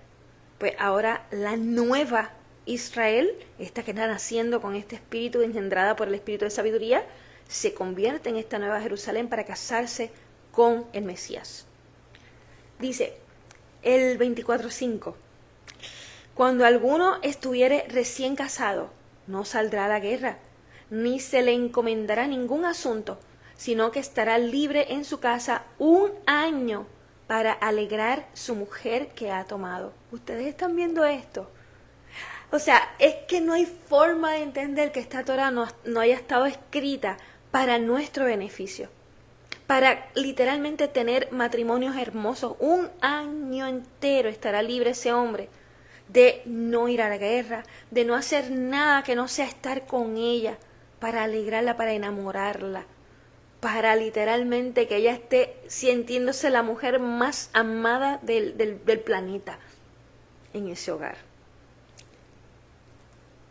Pues ahora la nueva Israel, esta que está naciendo con este espíritu, engendrada por el espíritu de sabiduría, se convierte en esta nueva Jerusalén para casarse con el Mesías. Dice el 24:5, cuando alguno estuviere recién casado, no saldrá a la guerra, ni se le encomendará ningún asunto, sino que estará libre en su casa 1 año para alegrar su mujer que ha tomado. ¿Ustedes están viendo esto? O sea, es que no hay forma de entender que esta Torah no haya estado escrita para nuestro beneficio, para literalmente tener matrimonios hermosos. 1 año entero estará libre ese hombre de no ir a la guerra, de no hacer nada que no sea estar con ella, para alegrarla, para enamorarla, para literalmente que ella esté sintiéndose la mujer más amada del planeta en ese hogar.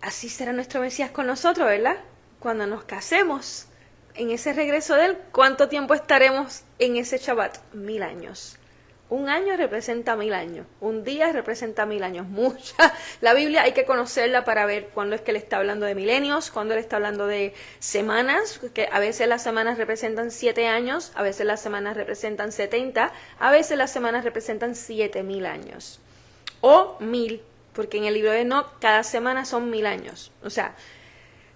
Así será nuestro Mesías con nosotros, ¿verdad? Cuando nos casemos, en ese regreso de él, ¿cuánto tiempo estaremos en ese Shabbat? 1000 años. 1 año representa 1000 años. 1 día representa 1000 años. Mucha. La Biblia hay que conocerla para ver cuándo es que él está hablando de milenios, cuándo él está hablando de semanas, que a veces las semanas representan 7 años, a veces las semanas representan 70, a veces las semanas representan 7000 años. O 1000, porque en el libro de Enoch cada semana son 1000 años. O sea,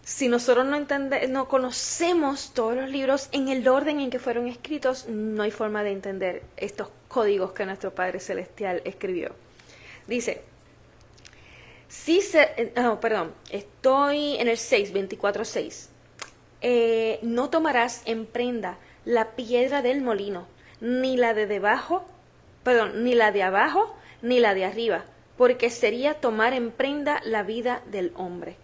si nosotros no conocemos todos los libros en el orden en que fueron escritos, no hay forma de entender estos códigos que nuestro Padre Celestial escribió. Dice, estoy en el 6, 24:6. No tomarás en prenda la piedra del molino, ni la de abajo, ni la de arriba, porque sería tomar en prenda la vida del hombre.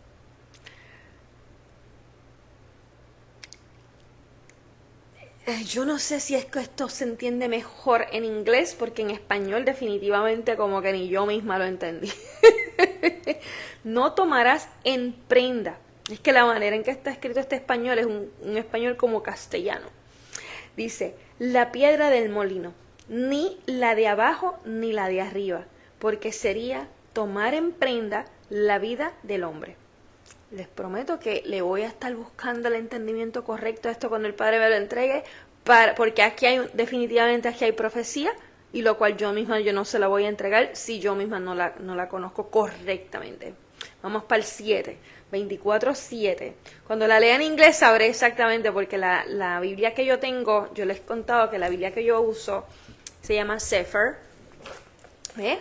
Yo no sé si es que esto se entiende mejor en inglés, porque en español definitivamente como que ni yo misma lo entendí. No tomarás en prenda. Es que la manera en que está escrito este español es un español como castellano. Dice, la piedra del molino, ni la de abajo ni la de arriba, porque sería tomar en prenda la vida del hombre. Les prometo que le voy a estar buscando el entendimiento correcto a esto cuando el Padre me lo entregue, porque definitivamente aquí hay profecía, y lo cual yo no se la voy a entregar si yo misma no la conozco correctamente. Vamos para el 7, 24:7. Cuando la lea en inglés sabré exactamente, porque la Biblia que yo tengo, yo les he contado que la Biblia que yo uso se llama Sefer, ¿eh?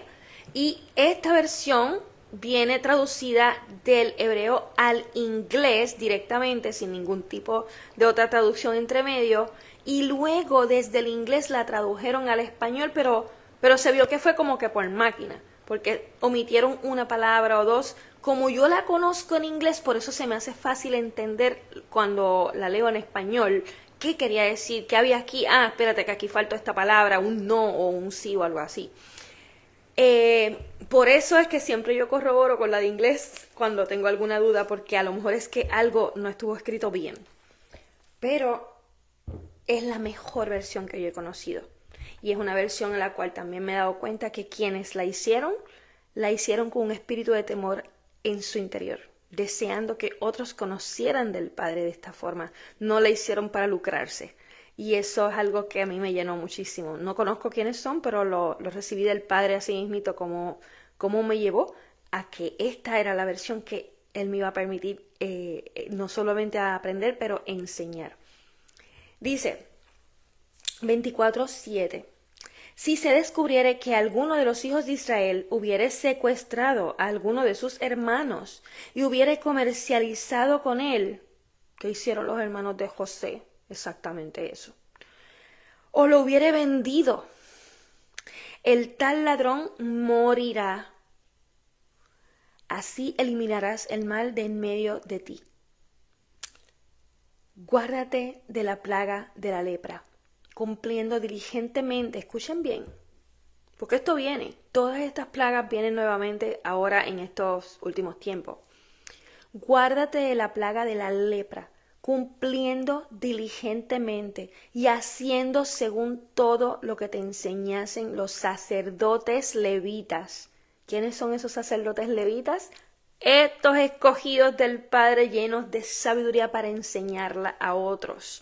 Y esta versión viene traducida del hebreo al inglés directamente, sin ningún tipo de otra traducción entre medio, y luego desde el inglés la tradujeron al español, pero se vio que fue como que por máquina, porque omitieron una palabra o dos. Como yo la conozco en inglés, por eso se me hace fácil entender cuando la leo en español qué quería decir, qué había aquí. Ah, espérate, que aquí faltó esta palabra, un no o un sí o algo así. Por eso es que siempre yo corroboro con la de inglés cuando tengo alguna duda, porque a lo mejor es que algo no estuvo escrito bien. Pero es la mejor versión que yo he conocido. Y es una versión en la cual también me he dado cuenta que quienes la hicieron con un espíritu de temor en su interior, deseando que otros conocieran del Padre de esta forma. No la hicieron para lucrarse. Y eso es algo que a mí me llenó muchísimo. No conozco quiénes son, pero lo recibí del Padre así mismito como me llevó a que esta era la versión que Él me iba a permitir no solamente a aprender, pero enseñar. Dice 24:7. Si se descubriere que alguno de los hijos de Israel hubiere secuestrado a alguno de sus hermanos y hubiere comercializado con él, ¿qué hicieron los hermanos de José? Exactamente eso. O lo hubiere vendido, el tal ladrón morirá. Así eliminarás el mal de en medio de ti. Guárdate de la plaga de la lepra, cumpliendo diligentemente, escuchen bien, porque esto viene, todas estas plagas vienen nuevamente ahora en estos últimos tiempos. Guárdate de la plaga de la lepra, cumpliendo diligentemente y haciendo según todo lo que te enseñasen los sacerdotes levitas. ¿Quiénes son esos sacerdotes levitas? Estos escogidos del Padre llenos de sabiduría para enseñarla a otros.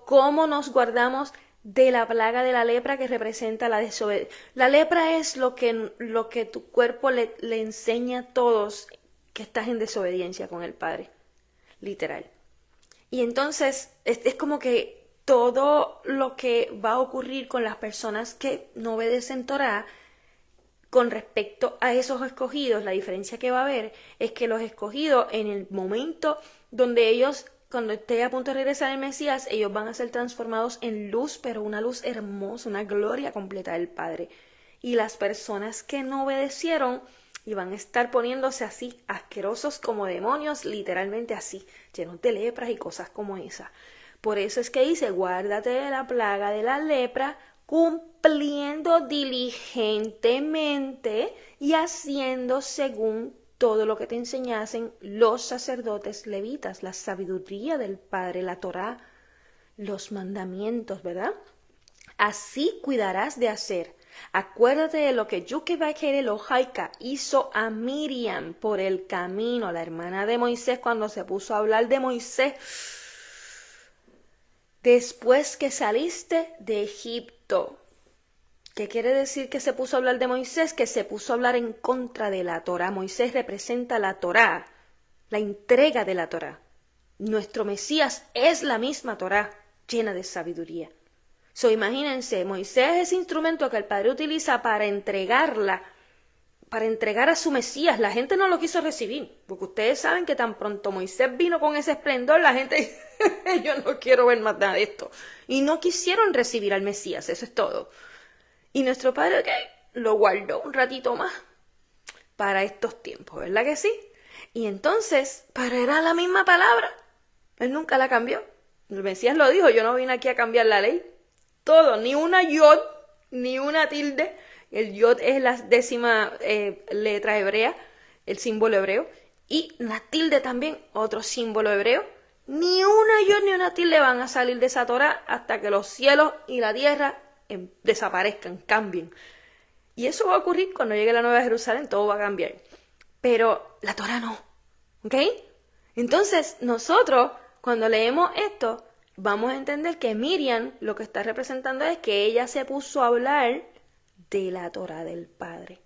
¿Cómo nos guardamos de la plaga de la lepra que representa la desobediencia? La lepra es lo que tu cuerpo le enseña a todos que estás en desobediencia con el Padre, literal. Y entonces es como que todo lo que va a ocurrir con las personas que no obedecen Torah con respecto a esos escogidos, la diferencia que va a haber es que los escogidos en el momento donde ellos, cuando esté a punto de regresar el Mesías, ellos van a ser transformados en luz, pero una luz hermosa, una gloria completa del Padre. Y las personas que no obedecieron y van a estar poniéndose así, asquerosos como demonios, literalmente así, llenos de lepras y cosas como esa. Por eso es que dice, guárdate de la plaga de la lepra, cumpliendo diligentemente y haciendo según todo lo que te enseñasen los sacerdotes levitas, la sabiduría del Padre, la Torá, los mandamientos, ¿verdad? Así cuidarás de hacer. Acuérdate de lo que Yukebakere Lojaika hizo a Miriam por el camino, la hermana de Moisés, cuando se puso a hablar de Moisés después que saliste de Egipto. ¿Qué quiere decir que se puso a hablar de Moisés? Que se puso a hablar en contra de la Torá. Moisés representa la Torá, la entrega de la Torá. Nuestro Mesías es la misma Torá, llena de sabiduría. Imagínense, Moisés es ese instrumento que el Padre utiliza para entregarla, para entregar a su Mesías. La gente no lo quiso recibir, porque ustedes saben que tan pronto Moisés vino con ese esplendor, la gente, yo no quiero ver más nada de esto. Y no quisieron recibir al Mesías, eso es todo. Y nuestro Padre, lo guardó un ratito más para estos tiempos, ¿verdad que sí? Y entonces, pero era la misma palabra. Él nunca la cambió. El Mesías lo dijo, yo no vine aquí a cambiar la ley. Todo, ni una yod, ni una tilde. El yod es la 10ª letra hebrea, el símbolo hebreo. Y la tilde también, otro símbolo hebreo. Ni una yod ni una tilde van a salir de esa Torá hasta que los cielos y la tierra desaparezcan, cambien. Y eso va a ocurrir cuando llegue la Nueva Jerusalén, todo va a cambiar. Pero la Torá no, ¿ok? Entonces, nosotros, cuando leemos esto, vamos a entender que Miriam lo que está representando es que ella se puso a hablar de la Torá del Padre,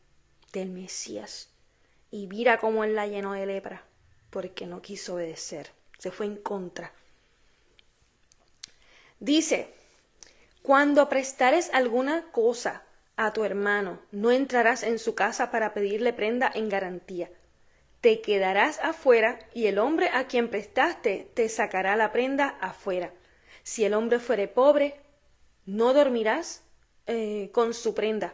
del Mesías. Y mira cómo él la llenó de lepra, porque no quiso obedecer, se fue en contra. Dice, cuando prestares alguna cosa a tu hermano, no entrarás en su casa para pedirle prenda en garantía. Te quedarás afuera y el hombre a quien prestaste te sacará la prenda afuera. Si el hombre fuere pobre, no dormirás con su prenda.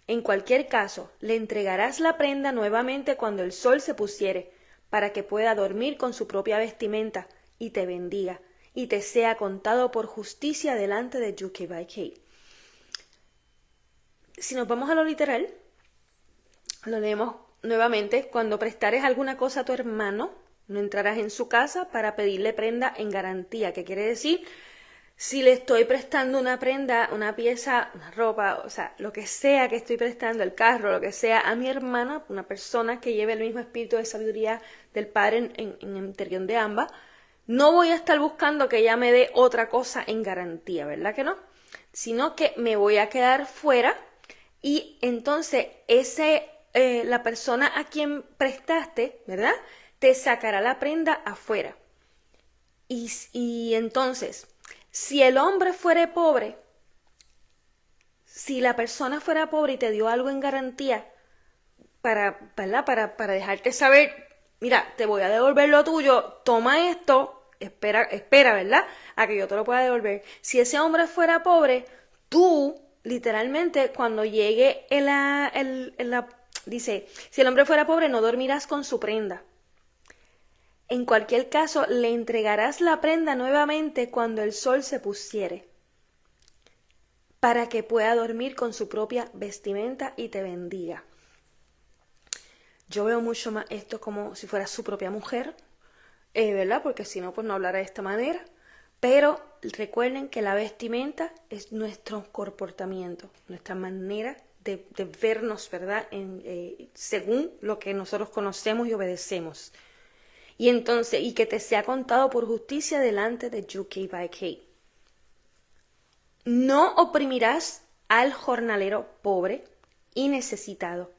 En cualquier caso, le entregarás la prenda nuevamente cuando el sol se pusiere, para que pueda dormir con su propia vestimenta y te bendiga, y te sea contado por justicia delante de Yukei-Baikei. Si nos vamos a lo literal, lo leemos nuevamente. Cuando prestares alguna cosa a tu hermano, no entrarás en su casa para pedirle prenda en garantía. ¿Qué quiere decir? Si le estoy prestando una prenda, una pieza, una ropa, o sea, lo que sea que estoy prestando, el carro, lo que sea, a mi hermana, una persona que lleve el mismo espíritu de sabiduría del Padre en el interior de ambas, no voy a estar buscando que ella me dé otra cosa en garantía, ¿verdad que no? Sino que me voy a quedar fuera y entonces la persona a quien prestaste, ¿verdad? Te sacará la prenda afuera. Y entonces, si el hombre fuere pobre, si la persona fuera pobre y te dio algo en garantía ¿verdad? Para dejarte saber, mira, te voy a devolver lo tuyo, toma esto, espera, ¿verdad? A que yo te lo pueda devolver. Si ese hombre fuera pobre, tú, literalmente, cuando llegue dice, si el hombre fuera pobre, no dormirás con su prenda. En cualquier caso, le entregarás la prenda nuevamente cuando el sol se pusiere, para que pueda dormir con su propia vestimenta y te bendiga. Yo veo mucho más esto como si fuera su propia mujer, ¿verdad? Porque si no, pues no hablará de esta manera. Pero recuerden que la vestimenta es nuestro comportamiento, nuestra manera de vernos, ¿verdad? Según lo que nosotros conocemos y obedecemos. Y entonces, y que te sea contado por justicia delante de Yukei-Baikei. No oprimirás al jornalero pobre y necesitado.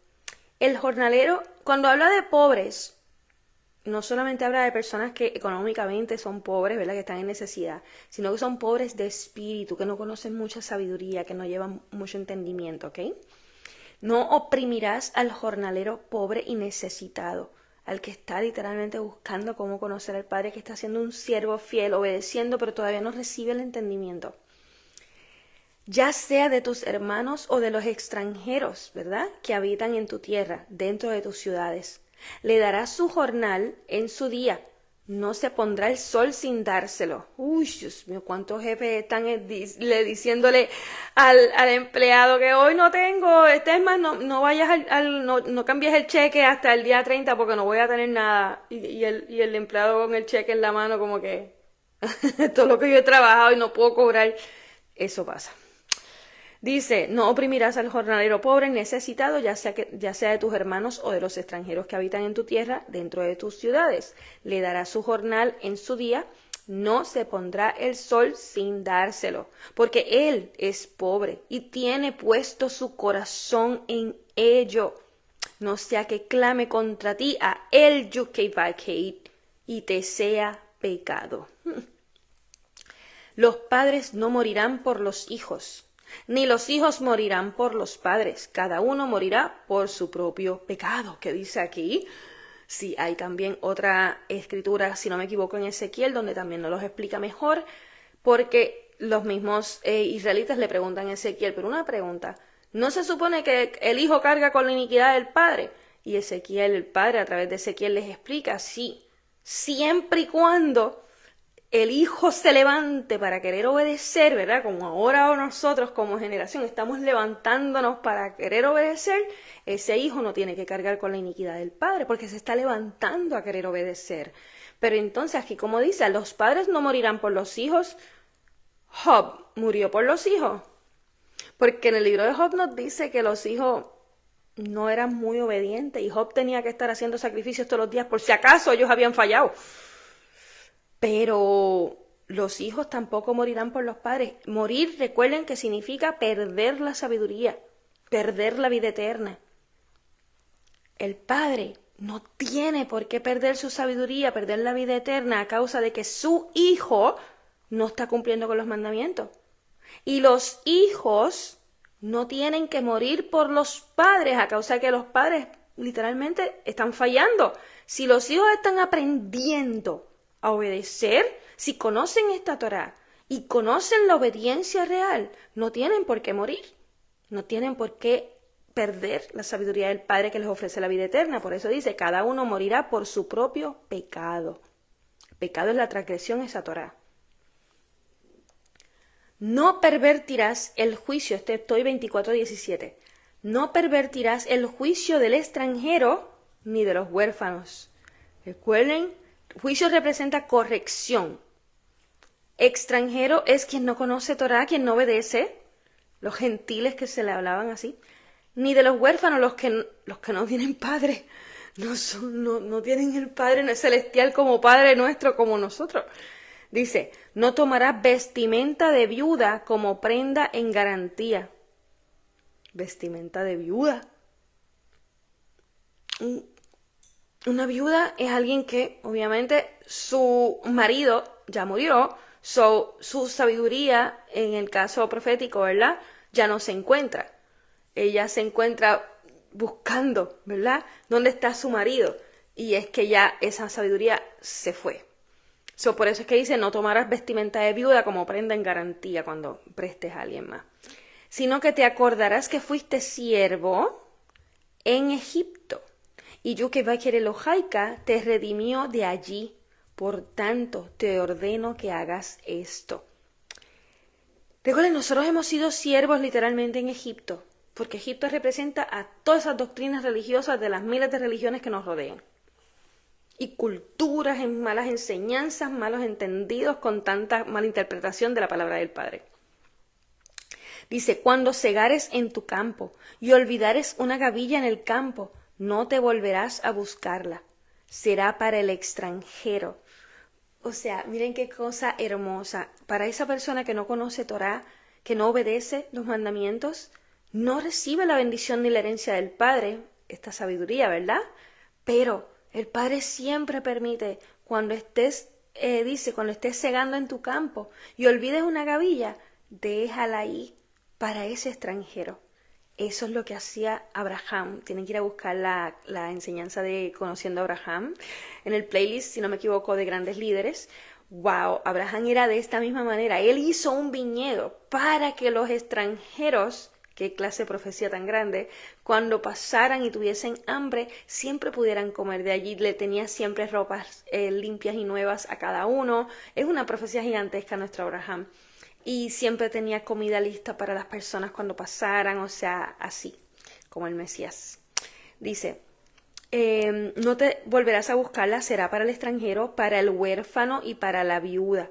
El jornalero, cuando habla de pobres, no solamente habla de personas que económicamente son pobres, ¿verdad? Que están en necesidad, sino que son pobres de espíritu, que no conocen mucha sabiduría, que no llevan mucho entendimiento, ¿ok? No oprimirás al jornalero pobre y necesitado, al que está literalmente buscando cómo conocer al Padre, que está siendo un siervo fiel, obedeciendo, pero todavía no recibe el entendimiento. Ya sea de tus hermanos o de los extranjeros, ¿verdad? Que habitan en tu tierra, dentro de tus ciudades. Le darás su jornal en su día. No se pondrá el sol sin dárselo. Uy, Dios mío, cuántos jefes están diciéndole al empleado que hoy no tengo, es más, no vayas no cambies el cheque hasta el día 30 porque no voy a tener nada. Y el empleado con el cheque en la mano como que todo lo que yo he trabajado y no puedo cobrar. Eso pasa. Dice, no oprimirás al jornalero pobre necesitado, ya sea de tus hermanos o de los extranjeros que habitan en tu tierra, dentro de tus ciudades. Le darás su jornal en su día, no se pondrá el sol sin dárselo, porque él es pobre y tiene puesto su corazón en ello. No sea que clame contra ti a él Yukei-Baikei y te sea pecado. Los padres no morirán por los hijos, ni los hijos morirán por los padres, cada uno morirá por su propio pecado. ¿Qué dice aquí? Sí, hay también otra escritura, si no me equivoco, en Ezequiel, donde también nos los explica mejor, porque los mismos israelitas le preguntan a Ezequiel, pero una pregunta, ¿no se supone que el hijo carga con la iniquidad del padre? Y Ezequiel, el padre, a través de Ezequiel les explica, sí, siempre y cuando el hijo se levante para querer obedecer, ¿verdad? Como ahora nosotros como generación estamos levantándonos para querer obedecer, ese hijo no tiene que cargar con la iniquidad del padre porque se está levantando a querer obedecer. Pero entonces aquí como dice, los padres no morirán por los hijos. Job murió por los hijos. Porque en el libro de Job nos dice que los hijos no eran muy obedientes y Job tenía que estar haciendo sacrificios todos los días por si acaso ellos habían fallado. Pero los hijos tampoco morirán por los padres. Morir, recuerden que significa perder la sabiduría, perder la vida eterna. El padre no tiene por qué perder su sabiduría, perder la vida eterna a causa de que su hijo no está cumpliendo con los mandamientos. Y los hijos no tienen que morir por los padres a causa de que los padres literalmente están fallando. Si los hijos están aprendiendo a obedecer, si conocen esta Torá y conocen la obediencia real, no tienen por qué morir, no tienen por qué perder la sabiduría del Padre que les ofrece la vida eterna. Por eso dice, cada uno morirá por su propio pecado. Pecado es la transgresión, esa Torá. No pervertirás el juicio, estoy 24:17. No pervertirás el juicio del extranjero ni de los huérfanos. Recuerden, juicio representa corrección. Extranjero es quien no conoce Torá, quien no obedece, los gentiles que se le hablaban así, ni de los huérfanos, los que no tienen padre, no tienen el Padre celestial como Padre nuestro, como nosotros. Dice, no tomarás vestimenta de viuda como prenda en garantía. Vestimenta de viuda. Una viuda es alguien que, obviamente, su marido ya murió, su sabiduría, en el caso profético, ¿verdad?, ya no se encuentra. Ella se encuentra buscando, ¿verdad?, dónde está su marido. Y es que ya esa sabiduría se fue. Por eso es que dice, no tomarás vestimenta de viuda como prenda en garantía cuando prestes a alguien más. Sino que te acordarás que fuiste siervo en Egipto. Y Yukevakir Elohaika te redimió de allí. Por tanto, te ordeno que hagas esto. Recuerden, nosotros hemos sido siervos literalmente en Egipto, porque Egipto representa a todas esas doctrinas religiosas de las miles de religiones que nos rodean. Y culturas, en malas enseñanzas, malos entendidos, con tanta mala interpretación de la palabra del Padre. Dice, cuando segares en tu campo y olvidares una gavilla en el campo, no te volverás a buscarla. Será para el extranjero. O sea, miren qué cosa hermosa. Para esa persona que no conoce Torá, que no obedece los mandamientos, no recibe la bendición ni la herencia del Padre, esta sabiduría, ¿verdad? Pero el Padre siempre permite, cuando estés, cuando estés segando en tu campo y olvides una gavilla, déjala ahí para ese extranjero. Eso es lo que hacía Abraham. Tienen que ir a buscar la enseñanza de Conociendo a Abraham en el playlist, si no me equivoco, de Grandes Líderes. Wow, Abraham era de esta misma manera. Él hizo un viñedo para que los extranjeros, qué clase de profecía tan grande, cuando pasaran y tuviesen hambre, siempre pudieran comer de allí. Le tenía siempre ropas limpias y nuevas a cada uno. Es una profecía gigantesca nuestro Abraham. Y siempre tenía comida lista para las personas cuando pasaran, o sea, así, como el Mesías. Dice, no te volverás a buscarla, será para el extranjero, para el huérfano y para la viuda.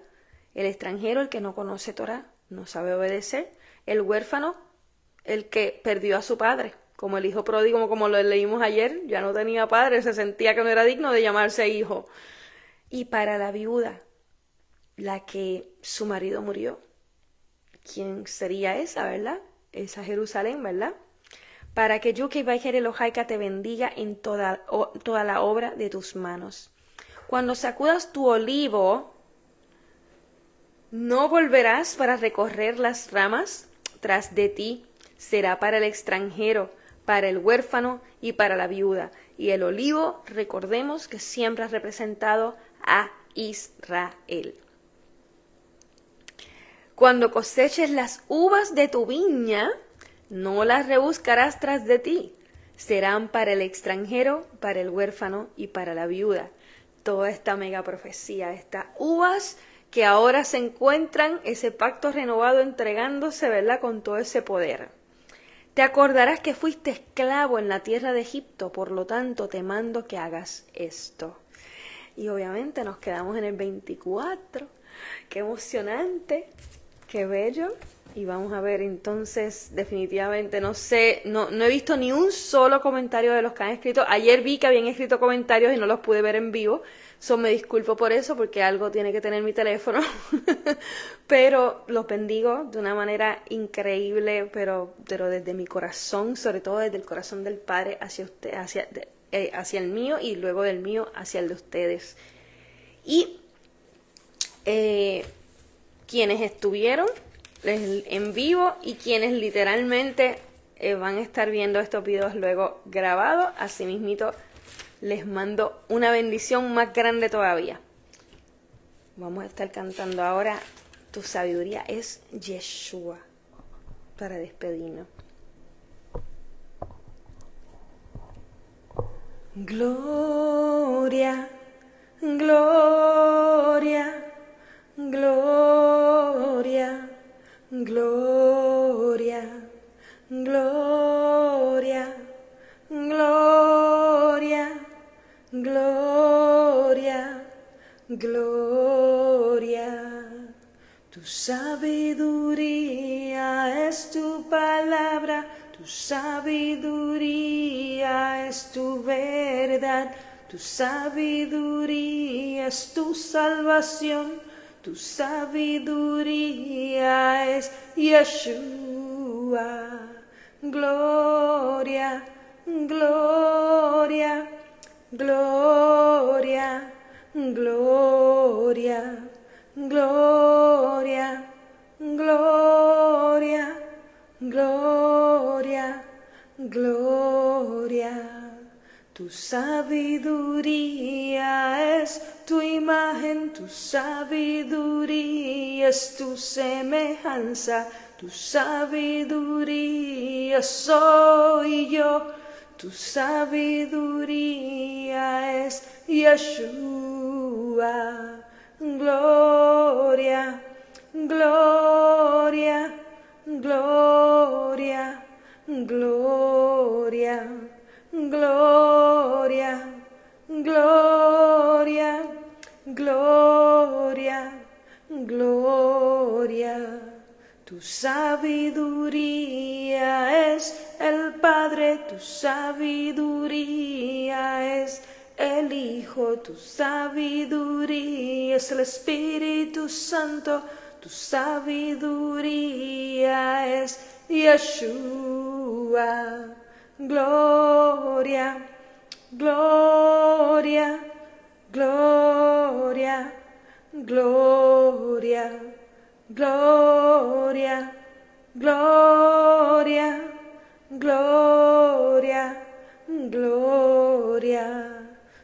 El extranjero, el que no conoce Torá, no sabe obedecer. El huérfano, el que perdió a su padre, como el hijo pródigo, como lo leímos ayer, ya no tenía padre, se sentía que no era digno de llamarse hijo. Y para la viuda, la que su marido murió. ¿Quién sería esa, verdad? Esa Jerusalén, ¿verdad? Para que Yukevakir Elohaika te bendiga en toda la obra de tus manos. Cuando sacudas tu olivo, no volverás para recorrer las ramas tras de ti. Será para el extranjero, para el huérfano y para la viuda. Y el olivo, recordemos que siempre ha representado a Israel. Cuando coseches las uvas de tu viña, no las rebuscarás tras de ti. Serán para el extranjero, para el huérfano y para la viuda. Toda esta mega profecía, estas uvas que ahora se encuentran, ese pacto renovado entregándose, ¿verdad?, con todo ese poder. Te acordarás que fuiste esclavo en la tierra de Egipto, por lo tanto te mando que hagas esto. Y obviamente nos quedamos en el 24. ¡Qué emocionante! ¡Qué bello! Y vamos a ver entonces, definitivamente, no sé, no he visto ni un solo comentario de los que han escrito. Ayer vi que habían escrito comentarios y no los pude ver en vivo, Me disculpo por eso, porque algo tiene que tener mi teléfono. Pero los bendigo de una manera increíble, pero desde mi corazón, sobre todo desde el corazón del Padre hacia usted, hacia el mío, y luego del mío hacia el de ustedes. Y quienes estuvieron en vivo y quienes literalmente van a estar viendo estos videos luego grabados, asimismito les mando una bendición más grande todavía. Vamos a estar cantando ahora Tu sabiduría es Yeshua para despedirnos. Gloria, gloria, gloria, gloria, gloria, gloria, gloria, gloria. Tu sabiduría es tu palabra, tu sabiduría es tu verdad, tu sabiduría es tu salvación, tu sabiduría es Yeshua. Gloria, gloria, gloria, gloria, gloria, gloria, gloria, gloria. Tu sabiduría es tu imagen, tu sabiduría es tu semejanza, tu sabiduría soy yo, tu sabiduría es Yeshua. Gloria, gloria, gloria, gloria, gloria, gloria, gloria, gloria. Tu sabiduría es el Padre, tu sabiduría es el Hijo, tu sabiduría es el Espíritu Santo, tu sabiduría es Yeshua. Gloria, gloria, gloria, gloria, gloria, gloria, gloria, gloria.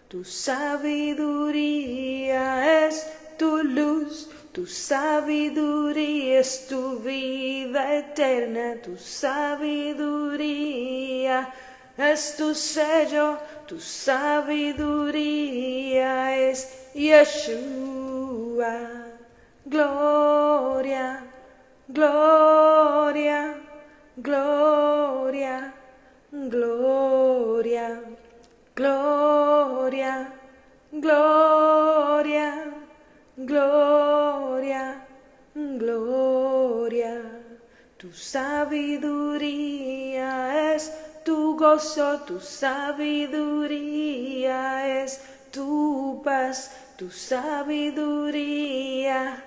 Tu sabiduría es tu luz, tu sabiduría es tu vida eterna, tu sabiduría es tu sello, tu sabiduría es Yeshua. Gloria, gloria, gloria, gloria, gloria, gloria, gloria, gloria. Tu sabiduría es tu gozo, tu sabiduría es tu paz, tu sabiduría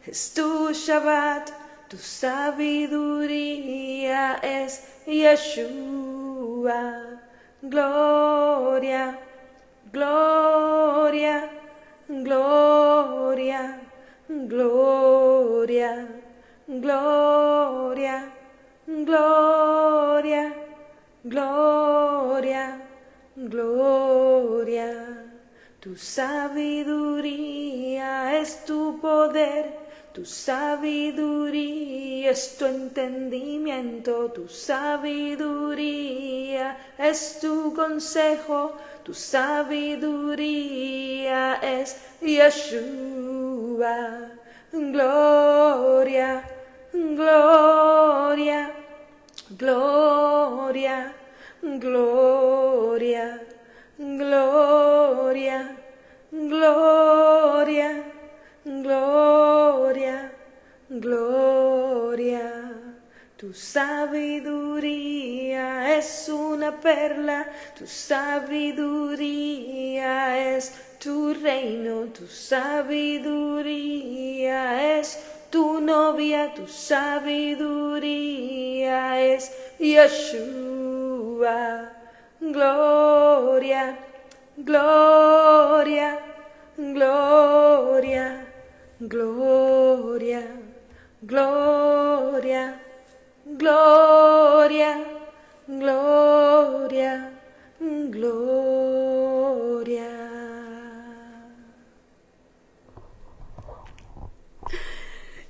es tu Shabbat, tu sabiduría es Yeshua. Gloria, gloria, gloria, gloria, gloria, gloria, gloria, gloria. Tu sabiduría es tu poder, tu sabiduría es tu entendimiento, tu sabiduría es tu consejo, tu sabiduría es Yeshua. Gloria, gloria, gloria, gloria, gloria, gloria, gloria, gloria. Tu sabiduría es una perla, tu sabiduría es tu reino, tu sabiduría es tu novia, tu sabiduría es Yeshua. Gloria, gloria, gloria, gloria, gloria, gloria, gloria, gloria.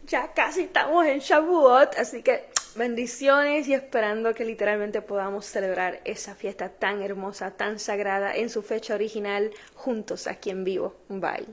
Ya casi estamos en Shavuot, así que bendiciones y esperando que literalmente podamos celebrar esa fiesta tan hermosa, tan sagrada en su fecha original juntos aquí en vivo. Bye.